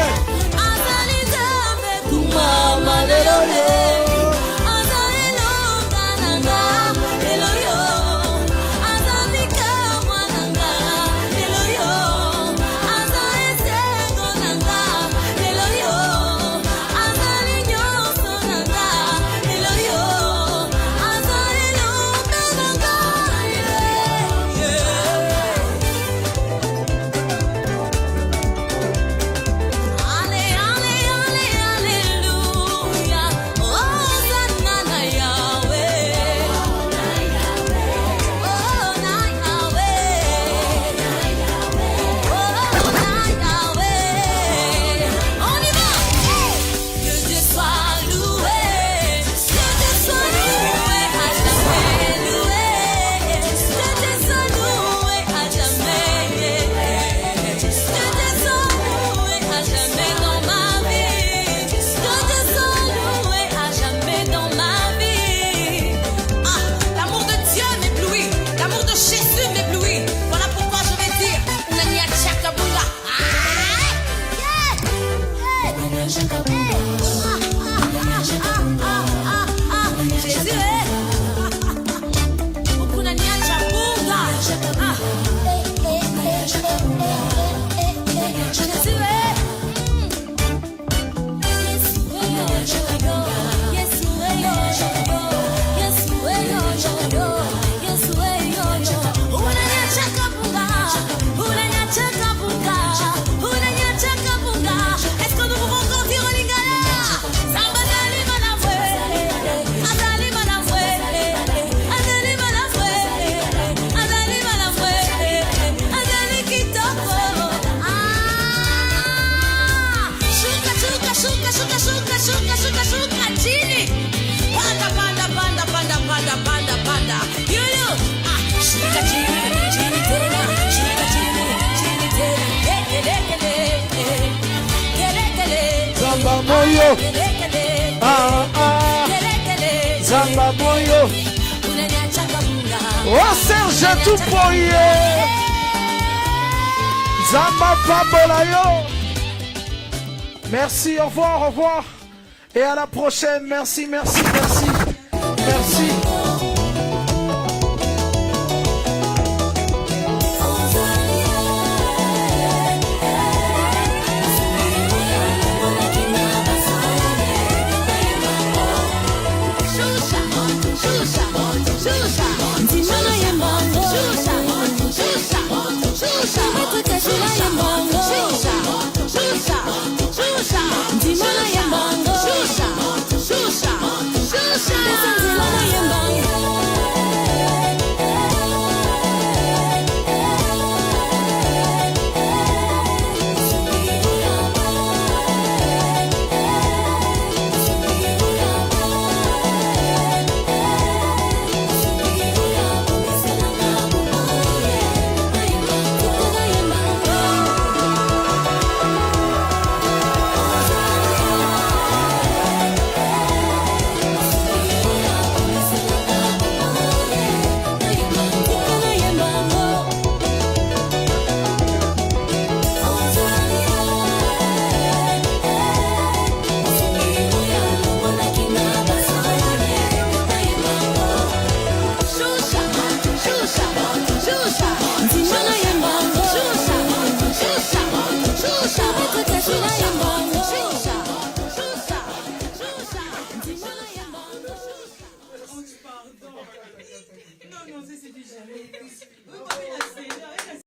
shuka chini. Panda, panda, panda, panda, panda, panda, panda. Yulu, shuka chini, chini tena, shuka chini, chini tena. Kele, kele, kele, kele. Zamba moyo. Kele, kele. Kele, kele. Zamba moyo. Unaniachanga bunga. Oh Serge Tupoye. Zamba Pabolayo. Merci, au revoir, au revoir. Et à la prochaine. Merci, merci, merci.